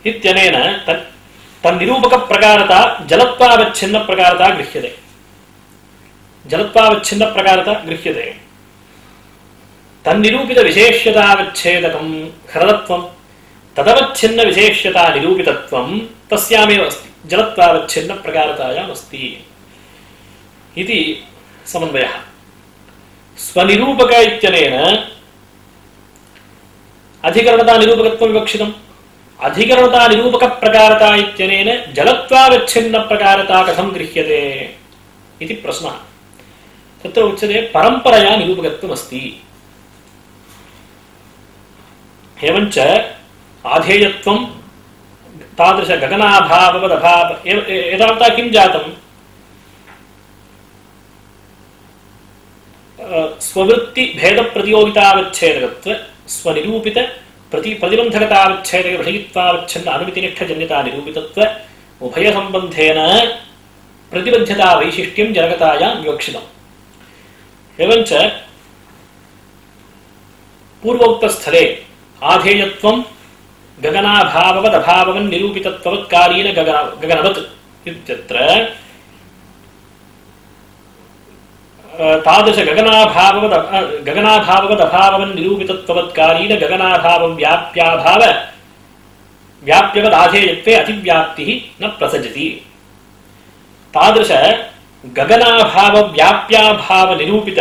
इत्यनेन तन्निरूपक प्रकारता जलत्वावच्छिन्न प्रकारता गृह्यते। जलत्वावच्छिन्न प्रकारता गृह्यते। तन्निरूपित विशेष्यतावच्छेदकं हृदत्वं तदवच्छिन्न विशेष्यता निरूपितत्वं तस्यामेव अस्ति जलत्वावच्छिन्न प्रकारतायाम् अस्ति इति समन्वयः। स्वनिरूपक इत्यनेन अधिकरणता निरूपकत्वं विवक्षितम्। अधिकरणता निरूपक प्रकारता इत्यनेन जलत्वावच्छिन्न प्रकारता कथं गृह्यते इति प्रश्नः। तत्र उच्यते परम्परया निरूपकत्वम् अस्ति। एवञ्च आधेयत्वं तादृश गगनाभाववदभाव एतावता किं जातम्? स्ववृत्ति भेद प्रतियोगितावच्छेदकत्व स्वनिरूपित प्रतिबंधकतावच्छेदक विषयित्वावच्छिन्न अनुमितिनिष्ठजन्यता निरूपितत्व उभय संबंधेन प्रतिबद्धता वैशिष्ट्यं जनकतायां विवक्षितम्। एवञ्च पूर्वोक्त स्थले आधेयत्वं गगनाभाववदभाववन् निरूपितत्ववत्कालीन गगनवत् इत्यत्र तादृश गगनाभाववदभाववन् निरूपितत्ववत्कालीन गगनाभावं व्याप्याभाव व्याप्यवदाधेयत्वे अतिव्याप्तिः न प्रसजति। तादृश गगनाभाव व्याप्याभाव निरूपित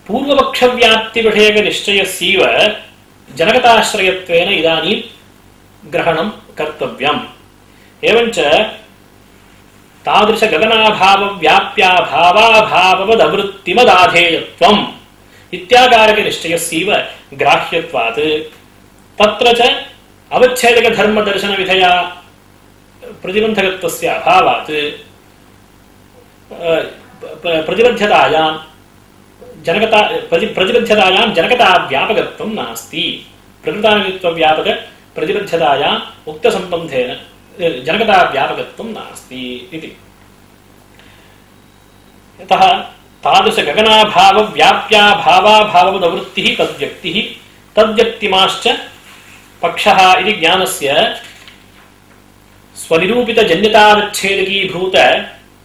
पूर्वपक्ष व्याप्ति विषयक निश्चयस्यैव जनकताश्रयत्वेन इदानीं ग्रहणं कर्तव्यम्। एवञ्च तादृश गगनाभाव व्याप्याभावाभाववदवृत्तिमदाधेयत्वम् इत्याकारक निश्चयस्यैव ग्राह्यत्वात् तत्र च अवच्छेदक धर्म दर्शन विधया प्रतिबंधकत्वस्य अभावात् प्रतिबद्धतायां जनकता व्यापकत्वं नास्ति। प्रकृतानिमित्व व्यापक प्रतिबद्धतायाम् उक्त संबंधेन जनकता व्यापकत्वं नास्ति इति। यतः तादृश गगनाभाव व्याप्याभावाभाववदवृत्तिः तद्व्यक्तिः तद्व्यक्तिमाश्च पक्षः इति ज्ञानस्य स्वनिरूपित जन्यतावच्छेदकीभूत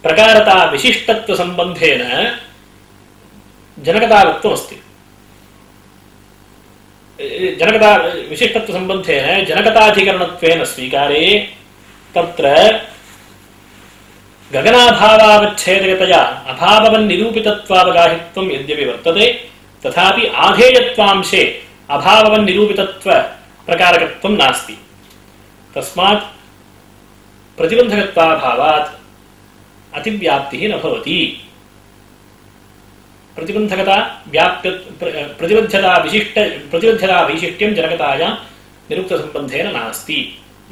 प्रकारता विशिष्टत्व संबंधेन जनकतावत्वमस्ति। जनकता विशिष्टत्व संबंधेन जनकताधिकरणत्वेन स्वीकारे तत्र गगनाभावावच्छेदकतया अभाववन् निरूपितत्वावगाहित्वं यद्यपि वर्तते तथापि आधेयत्वांशे अभाववन् निरूपितत्व प्रकारकत्वं नास्ति। तस्मात् प्रतिबंधकत्वाभावात् अतिव्याप्तिः न भवति। प्रतिबंधकता व्याप्य प्रतिबद्धता वैशिष्ट्यं जनकतायां निरुक्त संबंधेन नास्ति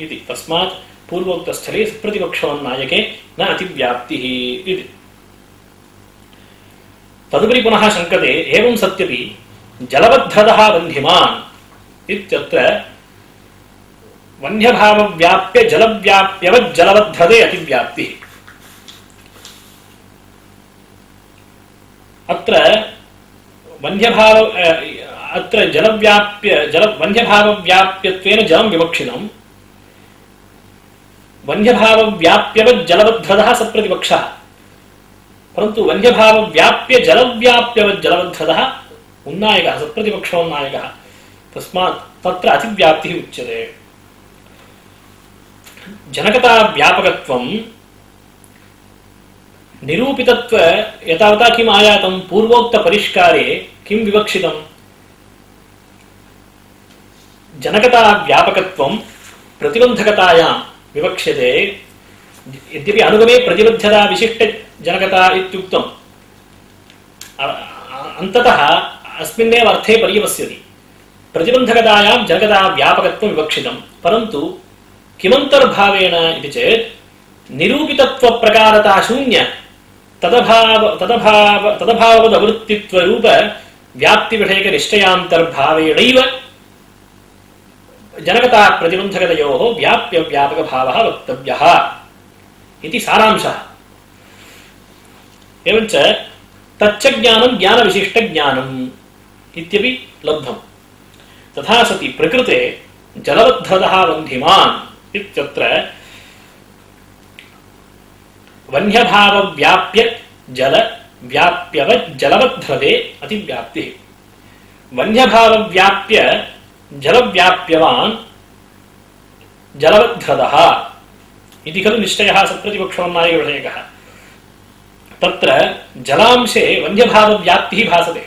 इति। तस्मात् पूर्वोक्तस्थले प्रतिपक्षोन्नायके न अतिव्याप्तिः इति। तदुपरि पुनः शङ्कते एवं सत्यपि जलवद्धतः वह्निमान् इत्यत्र वह्न्यभाव व्याप्य जलव्याप्यवज्जलवद्धते अतिव्याप्तिः। अत्र वह्न्यभाव अत्र वह्न्यभाव व्याप्यत्वेन जलं विवक्षितम्। वह्न्यभाव व्याप्यवज्जलवद्धतः सप्रतिपक्षः, परन्तु वह्न्यभाव व्याप्य जलव्याप्यवज्जलवद्धतः उन्नायकः सप्रतिपक्षोन्नायकः। तस्मात् तत्र अतिव्याप्तिः उच्यते। जनकता व्यापकत्वं निरूपितत्व एतावता किम् आयातं? पूर्वोक्त परिष्कारे किं विवक्षितम्? जनकता व्यापकत्वं प्रतिबंधकतायां विवक्ष्यते। यद्यपि अनुगमे प्रतिबद्धता विशिष्ट जनकता इत्युक्तम्, अन्ततः अस्मिन्नेव अर्थे पर्यवस्यति। प्रतिबंधकतायां जनकता व्यापकत्वं विवक्षितं, परन्तु किमन्तर्भावेण इति चेत् निरूपितत्व प्रकारता शून्य तदभाववदवृत्तित्वरूप व्याप्ति विषयक निश्चयान्तर्भावेणैव जनकता प्रतिबंधकतयोः व्याप्य व्यापक भावः वक्तव्यः इति सारांशः। एवञ्च तच्च ज्ञानं ज्ञानविशिष्ट ज्ञानम् इत्यपि लब्धम्। तथा सति प्रकृते जलवद्धतः वह्निमान् इत्यत्र वह्न्यभाव व्याप्य जल व्याप्यवज्जलवद्धते अतिव्याप्तिः। वह्न्यभाव व्याप्य जलव्याप्यवान् जलवद्धतः इति खलु निश्चयः सप्रतिपक्षोन्नायकविषयकः। तत्र जलांशे वह्न्यभाव व्याप्तिः भासते।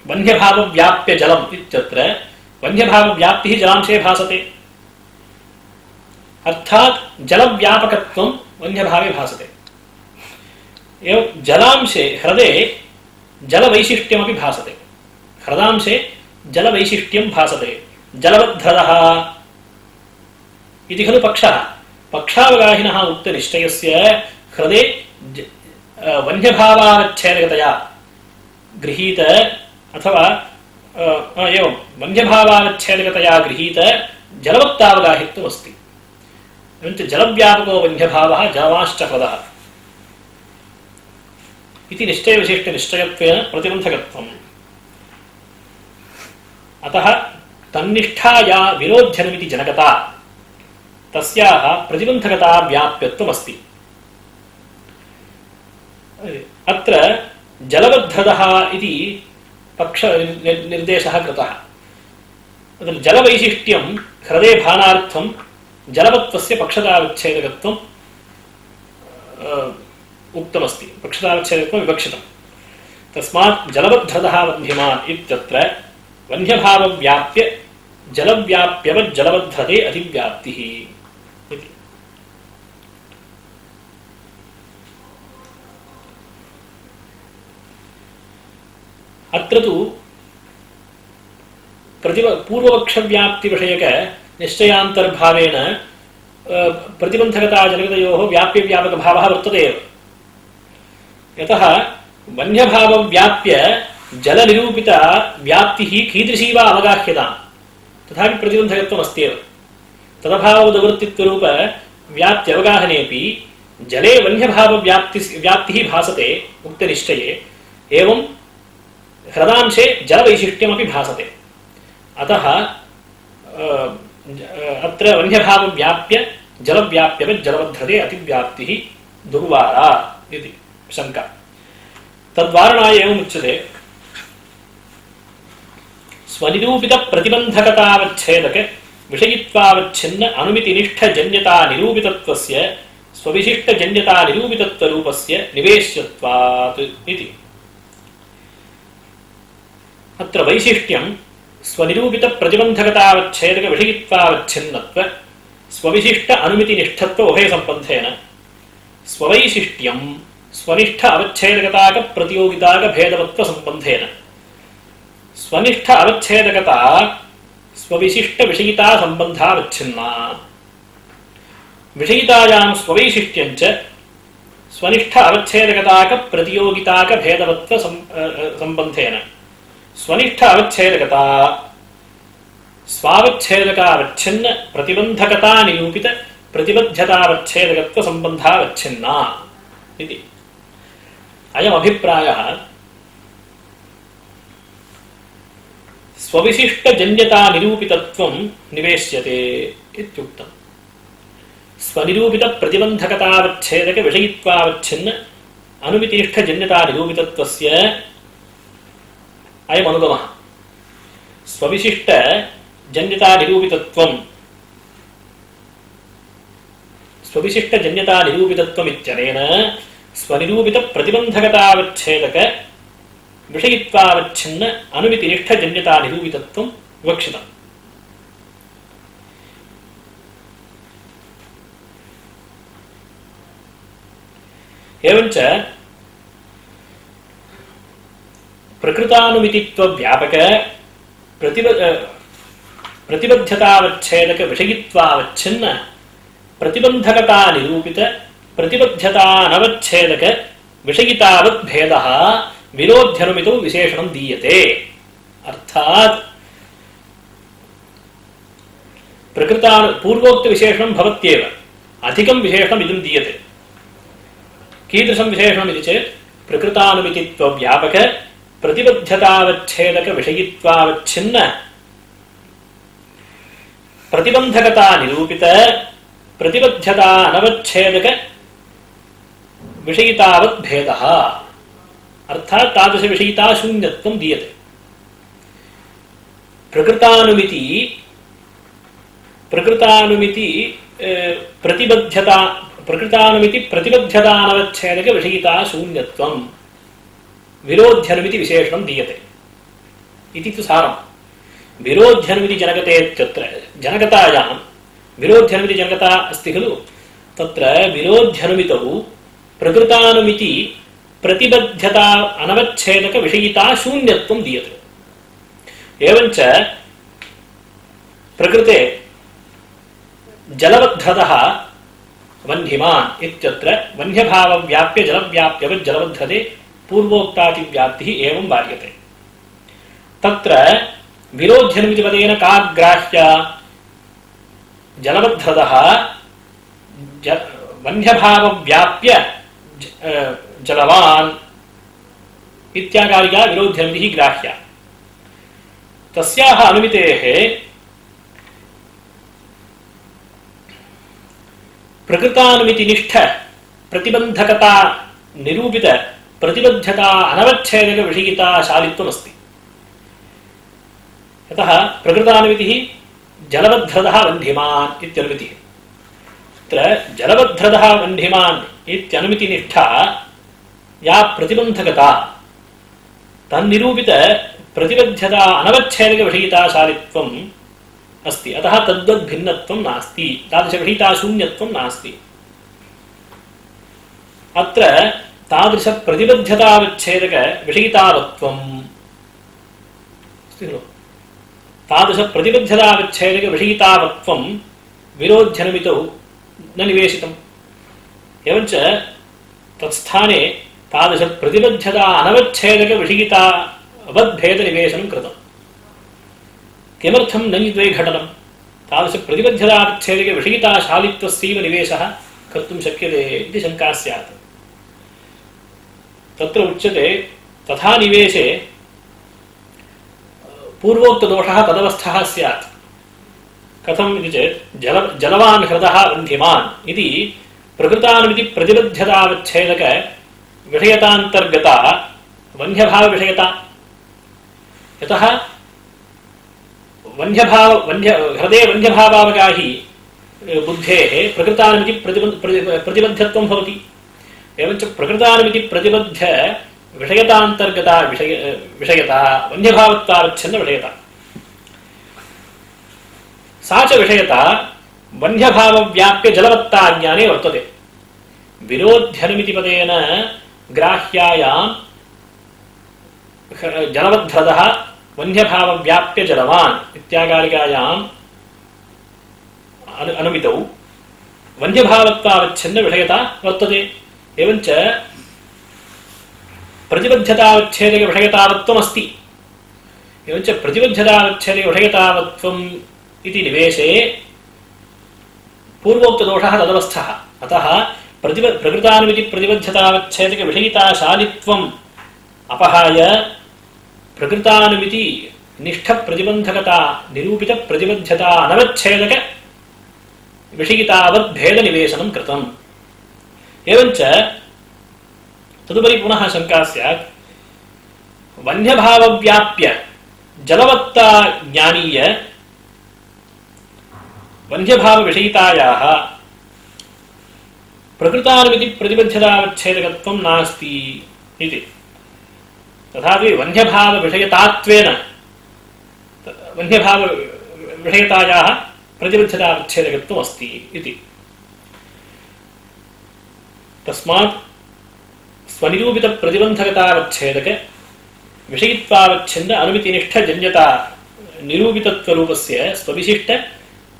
वह्न्यभाव व्याप्य जलम् इत्यत्र वह्न्यभाव व्याप्तिः जलांशे भासते, अर्थात् जलव्यापकत्वं वह्न्यभावे भासते। एवं जलांशे ह्रदे जलवैशिष्ट्यमपि भासते। ह्रदांशे जलवैशिष्ट्यं भासते, जलवद्धरः इति खलु पक्षः पक्षावगाहिनः उक्तनिश्चयस्य हृदे वन्यभावावच्छेदकतया गृहीत अथवा एवं वन्यभावावच्छेदकतया गृहीत जलवत्तावगाहित्वम् अस्ति एवञ्च जलव्यापको वन्यभावः जलवांश्च हृदः इति निश्चयविशिष्टनिश्चयत्वेन प्रतिबन्धकत्वम् अतः तन्निष्ठा या विरोध्यनुमिति जनकता तस्याः प्रतिबन्धकता व्याप्यत्वमस्ति अत्र जलवद्धरः इति पक्ष निर्देशः कृतः अत्र जलवैशिष्ट्यं हृदे भानार्थं जलवत्वस्य पक्षताविच्छेदकत्वम् उक्तमस्ति पक्षताविच्छेदकत्वं विवक्षितम् तस्मात् जलवद्धरः वह्निमान् इत्यत्र वह्न्यभावव्याप्य जलव्याप्यवज्जलवद्धरे अधिव्याप्तिः इति अत्र तु पूर्वपक्षव्याप्तिविषयक निश्चयान्तर्भावेन प्रतिबन्धकताजनकतयोः व्याप्यव्यापकभावः वर्तते एव यतः वन्यभावव्याप्य जलनिरूपित व्याप्तिः कीदृशी वा अवगाह्यताम् तथापि प्रतिबन्धकत्वमस्ति एव तदभावोदवृत्तित्वरूप व्याप्त्यवगाहनेऽपि जले व्याप्तिः भासते उक्तनिश्चये एवं हृदांशे जलवैशिष्ट्यमपि भासते अतः अत्र वन्यभावव्याप्य जलव्याप्यवज्जलवद्धरे अतिव्याप्तिः दुर्वारा इति शङ्का तद्वारणाय एवमुच्यते स्वनिरूपित प्रतिबन्धकतावच्छेदक विषयित्वावच्छिन्न अनुमितिनिष्ठजन्यता निरूपितत्वस्य स्वविशिष्टजन्यता निरूपितत्वरूपस्य निवेश्यत्वात् इति अत्र वैशिष्ट्यं स्वनिरूपित प्रतिबन्धकतावच्छेदक विषयित्वावच्छिन्नत्व स्वविशिष्ट अनुमितिनिष्ठत्व उभयसम्बन्धेन स्ववैशिष्ट्यं स्वनिष्ठ अवच्छेदकताक प्रतियोगिताक भेदवत्व संबंधेन स्वनिष्ठ अवच्छेदकता स्वविशिष्ट विषयिता संबंधावच्छिन्ना विषयितायां स्ववैशिष्ट्यं च स्वनिष्ठ अवच्छेदकताक प्रतियोगिताक भेदवत्व संबंधेन स्वनिष्ठ अवच्छेदकता स्वावच्छेदकावच्छिन्न प्रतिबन्धकता निरूपित प्रतिबद्धतावच्छेदकत्व संबंधावच्छिन्ना इति अयमभिप्रायः स्वविशिष्टजन्यता निरूपितत्वं निवेश्यते इत्युक्तम् स्वनिरूपित प्रतिबन्धकतावच्छेदक विषयित्वावच्छिन्न अनुमितिनिष्ठजन्यता निरूपितत्वस्य अयमनुगमः स्वविशिष्टजन्यता निरूपितत्वं स्वविशिष्टजन्यता निरूपितत्वमित्यनेन स्वनिरूपित प्रतिबन्धकतावच्छेदक विषयित्वावच्छिन्न अनुमितिनिष्ठजन्यता निरूपितत्वं विवक्षितम् एवञ्च प्रकृतानुमितित्वव्यापक प्रतिबद्धतावच्छेदक विषयित्वावच्छिन्न प्रतिबन्धकता निरूपित प्रतिबद्धतानवच्छेदक विषयितावद्भेदः विरोध्यनुमितौ विशेषणं दीयते अर्थात् पूर्वोक्त विशेषणं भवत्येव अधिकं विशेषणम् इदं दीयते कीदृशं विशेषणम् इति चेत् प्रकृतानुमितित्वव्यापक प्रतिबद्धतावच्छेदक विषयित्वावच्छिन्न प्रतिबन्धकता निरूपित प्रतिबद्धता अनवच्छेदक विषयितावद्भेदः अर्थात् तादृश विषयिता शून्यत्वं दीयते प्रकृतानुमिति प्रतिबद्धतानवच्छेदक विषयिता शून्यत्वं विरोध्यनुमिति विशेषणं दीयते इति तु सारम् विरोध्यनुमिति जनकते इत्यत्र जनकतायां विरोध्यनुमिति जनकता अस्ति खलु तत्र विरोध्यनुमितौ प्रकृतानुमिति प्रतिबद्धता अनवच्छेदक विषयिता शून्यत्वं दीयते एवञ्च प्रकृते जलवद्धतः वह्निमान् इत्यत्र वह्न्यभावव्याप्य जलव्याप्यवज्जलवद्धते पूर्वोक्तातिव्याप्तिः एवं वार्यते। तत्र विरोध्यनुमिति पदेन का ग्राह्या? जलवद्धतः वह्न्यभावव्याप्य जलवान् इत्याकारिका विरोध्यनुमितिः ग्राह्या। तस्याः अनुमितेः प्रकृतानुमितिनिष्ठ प्रतिबन्धकता निरूपित प्रतिबद्धता अनवच्छेदक विषयिता शालित्वमस्ति। यतः प्रकृतानुमितिः जलवद्धतः वह्निमान् इत्यनुमितिः। तत्र जलवद्धतः वह्निमान् इत्यनुमितिनिष्ठा या प्रतिबन्धकता तन्निरूपित प्रतिबद्धता अनवच्छेदक विषयिता शालित्वम् अस्ति। अतः तद्वद्भिन्नत्वं नास्ति, तादृशविषयिता शून्यत्वं नास्ति। अत्र तादृश प्रतिबद्धतावच्छेदक विषयितावत्वम् अस्ति खलु। तादृश प्रतिबद्धतावच्छेदक विषयितावत्वं विरोध्यनुमितौ न निवेशितम्। एवञ्च तत्स्थाने तादृश प्रतिबद्धता अनवच्छेदक विषयितावद्भेदनिवेशनं कृतम्। किमर्थं न द्वैघटनं? तादृश प्रतिबद्धतावच्छेदक विषयिताशालित्वस्यैव निवेशः कर्तुं शक्यते इति शङ्का स्यात्। तत्र उच्यते तथा निवेशे पूर्वोक्तदोषः तदवस्थः स्यात्। कथम् इति चेत् जलवान् हृदः वह्निमान् इति प्रकृतानुमिति प्रतिबद्धतावच्छेदक विषयतान्तर्गता वह्न्यभावविषयता। यतः हृदे वह्न्यभावावगाही बुद्धेः प्रकृतानुमिति प्रतिबद्धत्वं भवति। एवञ्च प्रकृतानुमिति प्रतिबद्ध विषयतान्तर्गता विषयता वह्न्यभावत्वावच्छिन्न विषयता। सा च विषयता वह्न्यभावव्याप्य जलवत्ता ज्ञाने वर्तते। विरोध्यनुमिति पदेन ग्राह्यायां जलवद्धतः वह्न्यभावव्याप्य जलवान् इत्याकारिकायाम् अनुमितौ वह्न्यभावत्वावच्छिन्न विषयता वर्तते। एवञ्च प्रतिबद्धतावच्छेदक विषयतावत्वमस्ति। एवञ्च प्रतिबद्धतावच्छेदक विषयतावत्वम् इति निवेशे पूर्वोक्तदोषः तदवस्थः। अतः प्रकृतानुमिति प्रतिबद्धतावच्छेदक विषयिताशालित्वम् अपहाय प्रकृतानुमिति निष्ठ प्रतिबन्धकता निरूपित प्रतिबद्धता अनवच्छेदक विषयितावद्भेद निवेशनं कृतम्। एवञ्च तदुपरि पुनः शङ्का स्यात्। वह्न्यभावव्याप्य जलवत्ता ज्ञानीय वह्न्यभावविषयितायाः प्रकृतानुमिति प्रतिबद्धतावच्छेदकत्वं नास्ति इति। तथापि वह्न्यभावविषयतात्वेन वह्न्यभावविषयतायाः प्रतिबद्धतावच्छेदकत्वम् अस्ति इति। तस्मात् स्वनिरूपित प्रतिबन्धकतावच्छेदक विषयित्वावच्छिन्न अनुमितिनिष्ठ जन्यता निरूपितत्वरूपस्य स्वविशिष्ट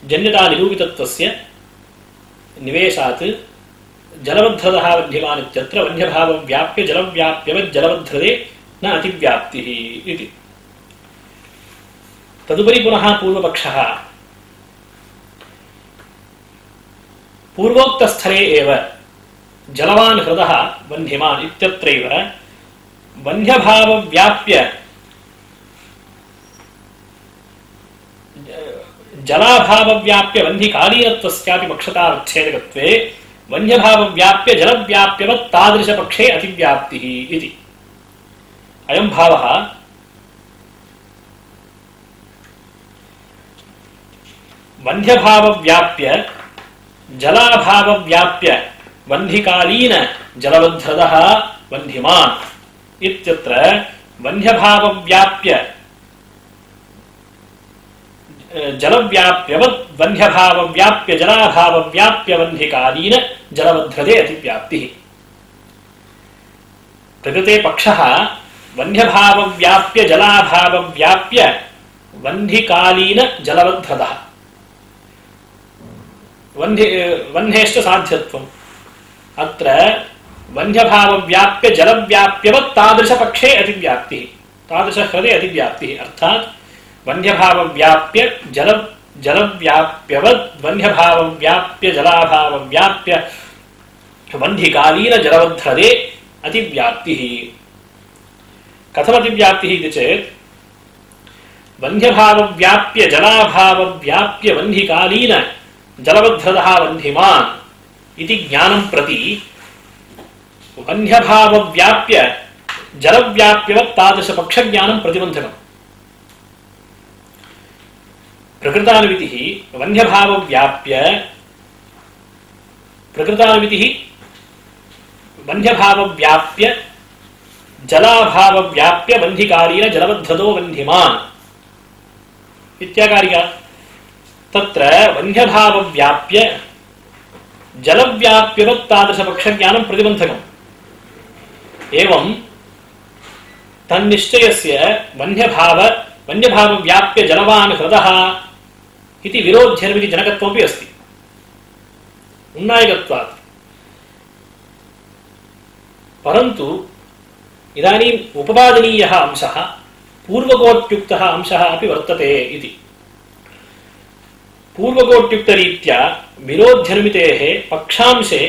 जन्यता निरूपितत्वस्य निवेशात् जलवद्धतः वह्निमान् इत्यत्र वह्न्यभावव्याप्य जलव्याप्यवज्जलवद्धते न अतिव्याप्तिः इति। तदुपरि पुनः पूर्वपक्षः पूर्वोक्तस्थले एव जलवान् हृदः वह्निमान् इत्यत्रैव वह्न्यभावव्याप्य जलाभावव्याप्य वह्निकालीनत्वस्यापि पक्षतावच्छेदकत्वे वह्न्यभावव्याप्य जलव्याप्यवत् तादृशपक्षे अतिव्याप्तिः इति। अयं भावः वह्न्यभावव्याप्य जलाभावव्याप्य वह्निकालीन जलवद्धतः वह्निमान् इत्यत्र वह्न्यभावव्याप्य जलव्याप्यवत् वह्न्यभावव्याप्य जलाभावव्याप्य वह्निकालीन जलवद्धते अतिव्याप्तिः। प्रकृते पक्षः वह्न्यभावव्याप्य जलाभावव्याप्य वह्निकालीन जलवद्धतः वह्नेश्च साध्यत्वम् अत्र वह्न्यभावव्याप्य जलव्याप्यवत् तादृशपक्षे अतिव्याप्तिः तादृशहृदे अतिव्याप्तिः अर्थात् वह्न्यभावव्याप्य जलव्याप्यवत् वह्न्यभावव्याप्य जलाभावव्याप्य वह्निकालीनजलवद्धृदे अतिव्याप्तिः कथमतिव्याप्तिः इति चेत् वह्न्यभावव्याप्य जलाभावव्याप्य वह्निकालीन जलवद्धृदः वह्निमान् इति ज्ञानं प्रति वह्न्यभावव्याप्य जलव्याप्यवत् तादृशपक्षज्ञानं प्रतिबन्धकम् प्रकृतानुमितिः वह्न्यभावव्याप्य जलाभावव्याप्य वह्निकालीन जलवद्धृदो वह्निमान् इत्याकारिका तत्र वह्न्यभावव्याप्य जलव्याप्यवत् तादृशपक्षज्ञानं प्रतिबन्धकम् एवं तन्निश्चयस्य वह्न्यभावव्याप्य जलवान् हृदः इति विरोध्यनुमिति जनकत्वमपि अस्ति उन्नायकत्वात् परन्तु इदानीम् उपपादनीयः अंशः पूर्वकोट्युक्तः अंशः अपि वर्तते इति पूर्वकोट्युक्तरीत्या विरोध्यनुमितेः पक्षांशे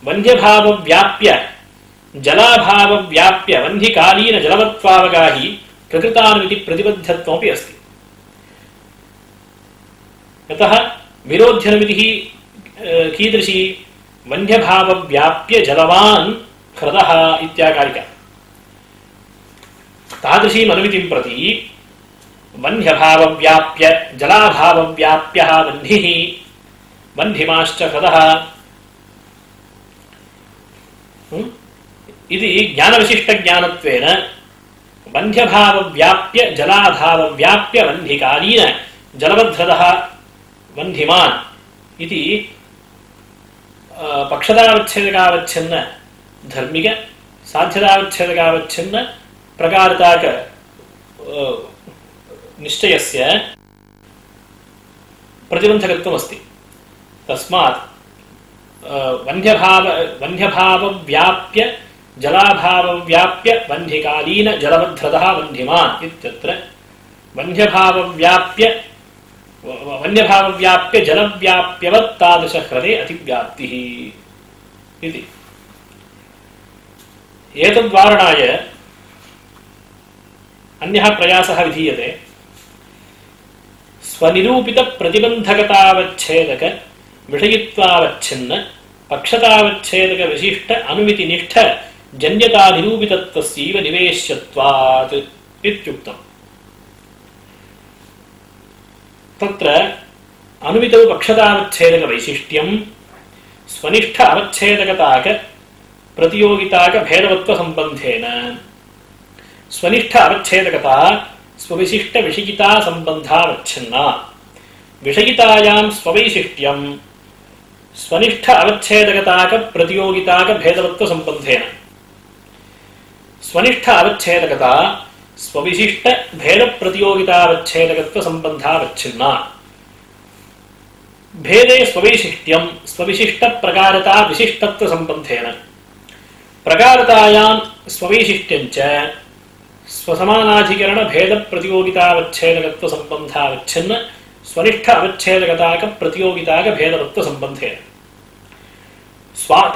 वह्न्यभावव्याप्य जलाभावव्याप्य वह्निकालीन जलवत्वावगाही प्रकृतानुमिति प्रतिबद्धत्वमपि अस्ति यतः विरोध्यनुमितिः कीदृशी वह्न्यभावव्याप्य जलवान् हृदः इत्याकारिका तादृशीम् अनुमितिं प्रति वह्न्यभावव्याप्य जलाभावव्याप्यः वह्निः वह्निमाश्च हृदः इति ज्ञानविशिष्टज्ञानत्वेन वह्न्यभावव्याप्य जलाभावव्याप्य वह्निकालीन जलवद्धृदः वह्निमान् इति पक्षतावच्छेदकावच्छिन्न धर्मिक साध्यतावच्छेदकावच्छिन्न प्रकारताक निश्चयस्य प्रतिबन्धकत्वमस्ति तस्मात् वह्न्यभावव्याप्य जलाभावव्याप्य वह्निकालीन जलवद्धृदः वह्निमान् इत्यत्र वह्न्यभावव्याप्य जलव्याप्यवत् तादृशहृदे अतिव्याप्तिः इति एतद्वारणाय अन्यः प्रयासः विधीयते स्वनिरूपित प्रतिबन्धकतावच्छेदक विषयित्वावच्छिन्न पक्षतावच्छेदक विशिष्ट अनुमितिनिष्ठ जन्यता निरूपितत्वस्यैव निवेश्यत्वात् इत्युक्तम् तत्र अनुमितौ पक्षतावच्छेदक वैशिष्ट्यं स्वनिष्ठ अवच्छेदकताक प्रतियोगिताक भेदवत्व संबंधेन स्वनिष्ठ अवच्छेदकता स्वविशिष्ट विषयिता संबंधावच्छिन्ना विषयितायां स्ववैशिष्ट्यं स्वनिष्ठ अवच्छेदकताक प्रतियोगिताक भेदवत्व संबंधेन स्वनिष्ठ अवच्छेदकता स्वविशिष्ट भेद प्रतियोगितावच्छेदकत्व संबंधावच्छिन्ना भेदे स्ववैशिष्ट्यं स्वविशिष्ट प्रकारता विशिष्टत्व संबंधेन प्रकारतायां स्ववैशिष्ट्यं च स्वसमानाधिकरण भेद प्रतियोगितावच्छेदकत्व संबंधावच्छिन्न स्वनिष्ठ अवच्छेदकताक प्रतियोगिताक भेदवत्व संबंधेन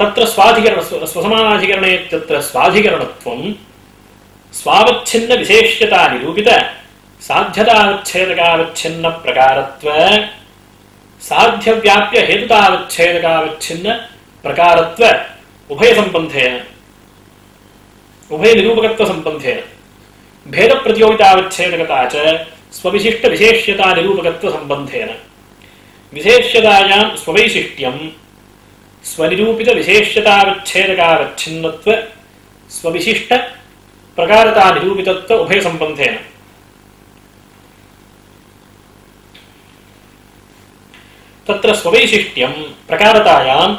तत्र स्वाधिकरण स्वसमानाधिकरणे तत्र स्वाधिकरणत्वं स्वावच्छिन्न विशेष्यता निरूपित साध्यतावच्छेदकावच्छिन्न प्रकारत्व साध्यव्याप्य हेतुतावच्छेदकावच्छिन्न प्रकारत्व उभय संबंधेन उभय निरूपकत्व संबंधेन भेद प्रतियोगितावच्छेदकता च स्वविशिष्ट विशेष्यता निरूपकत्व संबंधेन विशेष्यतायां स्ववैशिष्ट्यं स्वनिरूपित विशेष्यतावच्छेदकावच्छिन्नत्व स्वविशिष्ट प्रकारता निरूपितत्व उभय संबंधेन तत्र स्ववैशिष्ट्यं प्रकारतायां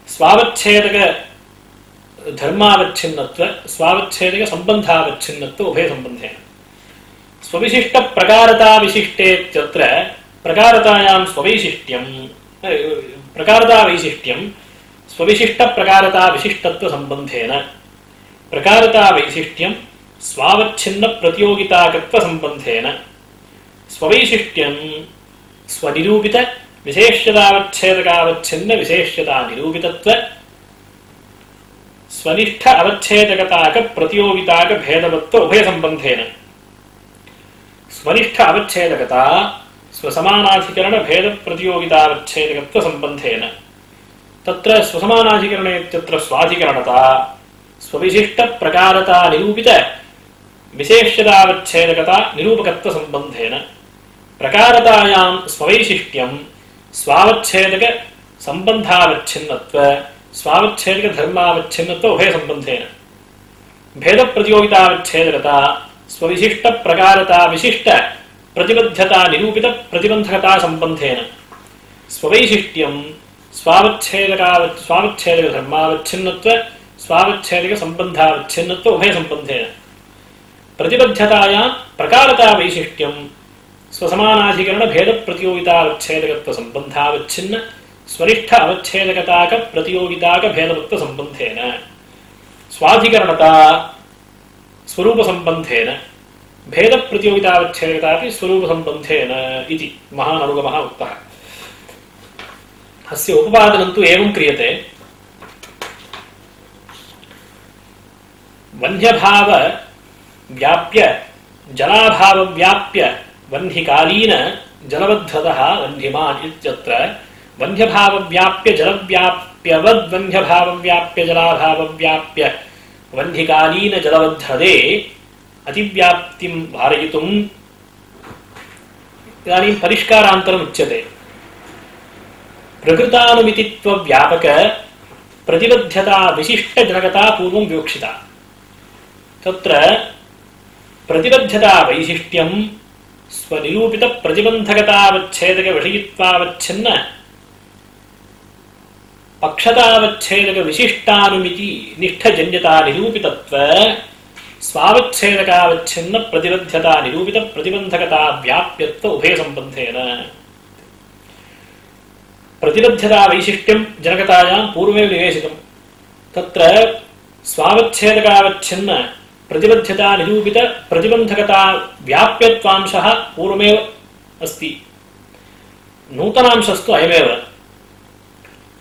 स्वावच्छेदक धर्मावच्छिन्नत्व स्वावच्छेदक संबंधावच्छिन्नत्व उभय संबंधेन स्वविशिष्ट प्रकारता विशिष्टेत्यत्र प्रकारतायां स्ववैशिष्ट्यं प्रकारता वैशिष्ट्यं स्वविशिष्ट प्रकारता विशिष्टत्व संबंधेन प्रकारता वैशिष्ट्यं स्वावच्छिन्न प्रतियोगिताकत्व संबंधेन स्ववैशिष्ट्यं स्वनिरूपित विशेष्यतावच्छेदकावच्छिन्न विशेष्यता निरूपितत्व स्वनिष्ठ अवच्छेदकताक प्रतियोगिताक भेदवत्व उभय संबंधेन स्वनिष्ठ अवच्छेदकता स्वसमानाधिकरण भेद प्रतियोगितावच्छेदकत्व संबंधेन तत्र स्वसमानाधिकरणे इत्यत्र स्वाधिकरणता स्वविशिष्ट प्रकारता निरूपित विशेष्यतावच्छेदकता निरूपकत्व संबंधेन प्रकारतायां स्ववैशिष्ट्यं स्वावच्छेदक संबंधावच्छिन्नत्व स्वावच्छेदक धर्मावच्छिन्नत्व उभय संबंधेन भेद प्रतियोगितावच्छेदकता स्वविशिष्ट प्रकारता विशिष्ट प्रतिबद्धता निरूपित प्रतिबंधकता संबंधेन स्ववैशिष्ट्यं स्वावच्छेदक धर्मावच्छिन्नत्व स्वावच्छेदक संबंधावच्छिन्नत्व उभय संबंधेन प्रतिबद्धतायां प्रकारता वैशिष्ट्यं स्वसमानाधिकरण भेद प्रतियोगितावच्छेदकत्व संबंधावच्छिन्न स्वनिष्ठ अवच्छेदकताक प्रतियोगिताक भेदवत्व संबंधेन स्वाधिकरणता स्वरूप संबंधेन भेद प्रतियोगितावच्छेदकता स्वरूप संबंधेन इति महान् अनुगमः उक्तः। अस्य उपपादनं तु एवं क्रियते। वह्न्यभाव व्याप्य जलाभाव व्याप्य वह्निकालीन जलवद्धतः वह्निमान् इत्यत्र वह्न्यभाव व्याप्य जलव्याप्यवद् वह्न्यभाव व्याप्य जलाभाव व्याप्य वह्निकालीन जलवद्धते अतिव्याप्तिं वारयितुम् इदानीं परिष्कारान्तरम् उच्यते। प्रकृतानुमितित्व व्यापक प्रतिबद्धता विशिष्ट जनकता पूर्वं विवक्षिता। तत्र प्रतिबद्धता वैशिष्ट्यं स्वनिरूपित प्रतिबंधकतावच्छेदक विषयित्वावच्छिन्न पक्षतावच्छेदक विशिष्टानुमिति निष्ठजन्यता निरूपितत्व स्वावच्छेदकावच्छिन्न प्रतिबद्धता निरूपित प्रतिबंधकता व्याप्यत्व उभय संबंधेन प्रतिबद्धता वैशिष्ट्यं जनकतायां पूर्वमेव निवेशितं। तत्र स्वावच्छेदकावच्छिन्न प्रतिबद्धता निरूपित प्रतिबंधकता व्याप्यत्वांशः पूर्वमेव अस्ति। नूतनांशस्तु अयमेव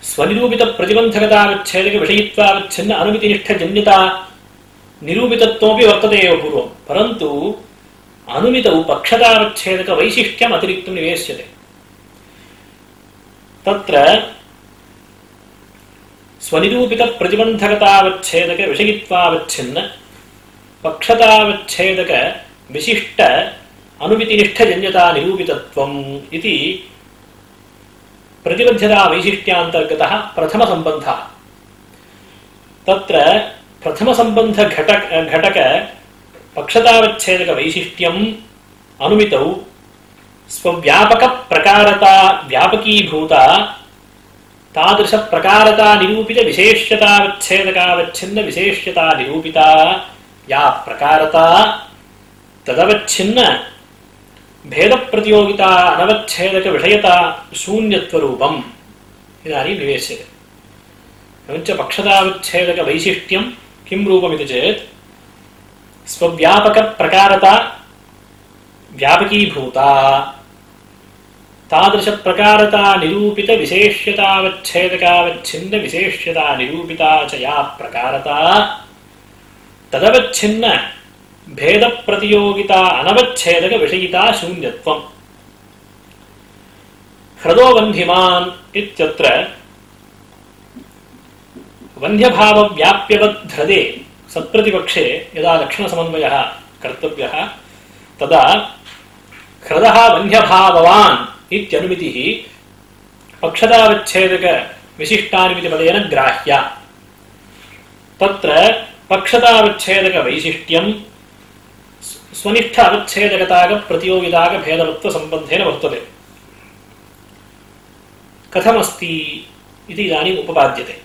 स्वनिरूपित प्रतिबंधकतावच्छेदक विषयित्वावच्छिन्न अनुमितिनिष्ठजन्यता निरूपितत्वमपि वर्तते एव पूर्वं, परन्तु अनुमितौ पक्षतावच्छेदक वैशिष्ट्यम् अतिरिक्तं निवेश्यते। तत्र स्वनिरूपित प्रतिबंधकतावच्छेदक विषयित्वावच्छिन्न पक्षतावच्छेदक विशिष्ट अनुमितिनिष्ठजन्यता निरूपितत्वम् इति प्रतिबद्धता वैशिष्ट्यान्तर्गतः प्रथम संबन्धः। तत्र प्रथम संबंध घटक पक्षतावच्छेदक वैशिष्ट्यम् अनुमितौ स्वव्यापक प्रकारता व्यापकीभूता तादृश प्रकारता निरूपित विशेष्यतावच्छेदकावच्छिन्न विशेष्यता निरूपिता या प्रकारता तदवच्छिन्न भेद प्रतियोगिता अनवच्छेदक विषयता शून्यत्वरूपम् इदानीं निवेश्यते। एवञ्च पक्षतावच्छेदक वैशिष्ट्यं किं रूपमिति चेत् स्वव्यापक प्रकारता व्यापकीभूता तादृश प्रकारता निरूपित विशेष्यतावच्छेदकावच्छिन्न विशेष्यता निरूपिता च या प्रकारता तदवच्छिन्न भेद प्रतियोगिता अनवच्छेदक विषयिता शून्यत्वम्। ह्रदो वह्निमान् इत्यत्र वह्न्यभाव व्याप्यवद् ह्रदे सत्प्रतिपक्षे यदा लक्षणसमन्वयः कर्तव्यः तदा ह्रदः वह्न्यभाववान् इत्यनुमितिः पक्षतावच्छेदक विशिष्टानुमितिपदेन ग्राह्या। तत्र पक्षतावच्छेदक वैशिष्ट्यं स्वनिष्ठ अवच्छेदकताक प्रतियोगिताक भेदवत्व संबंधेन वर्तते। कथमस्ति इति इदानीम् उपपाद्यते।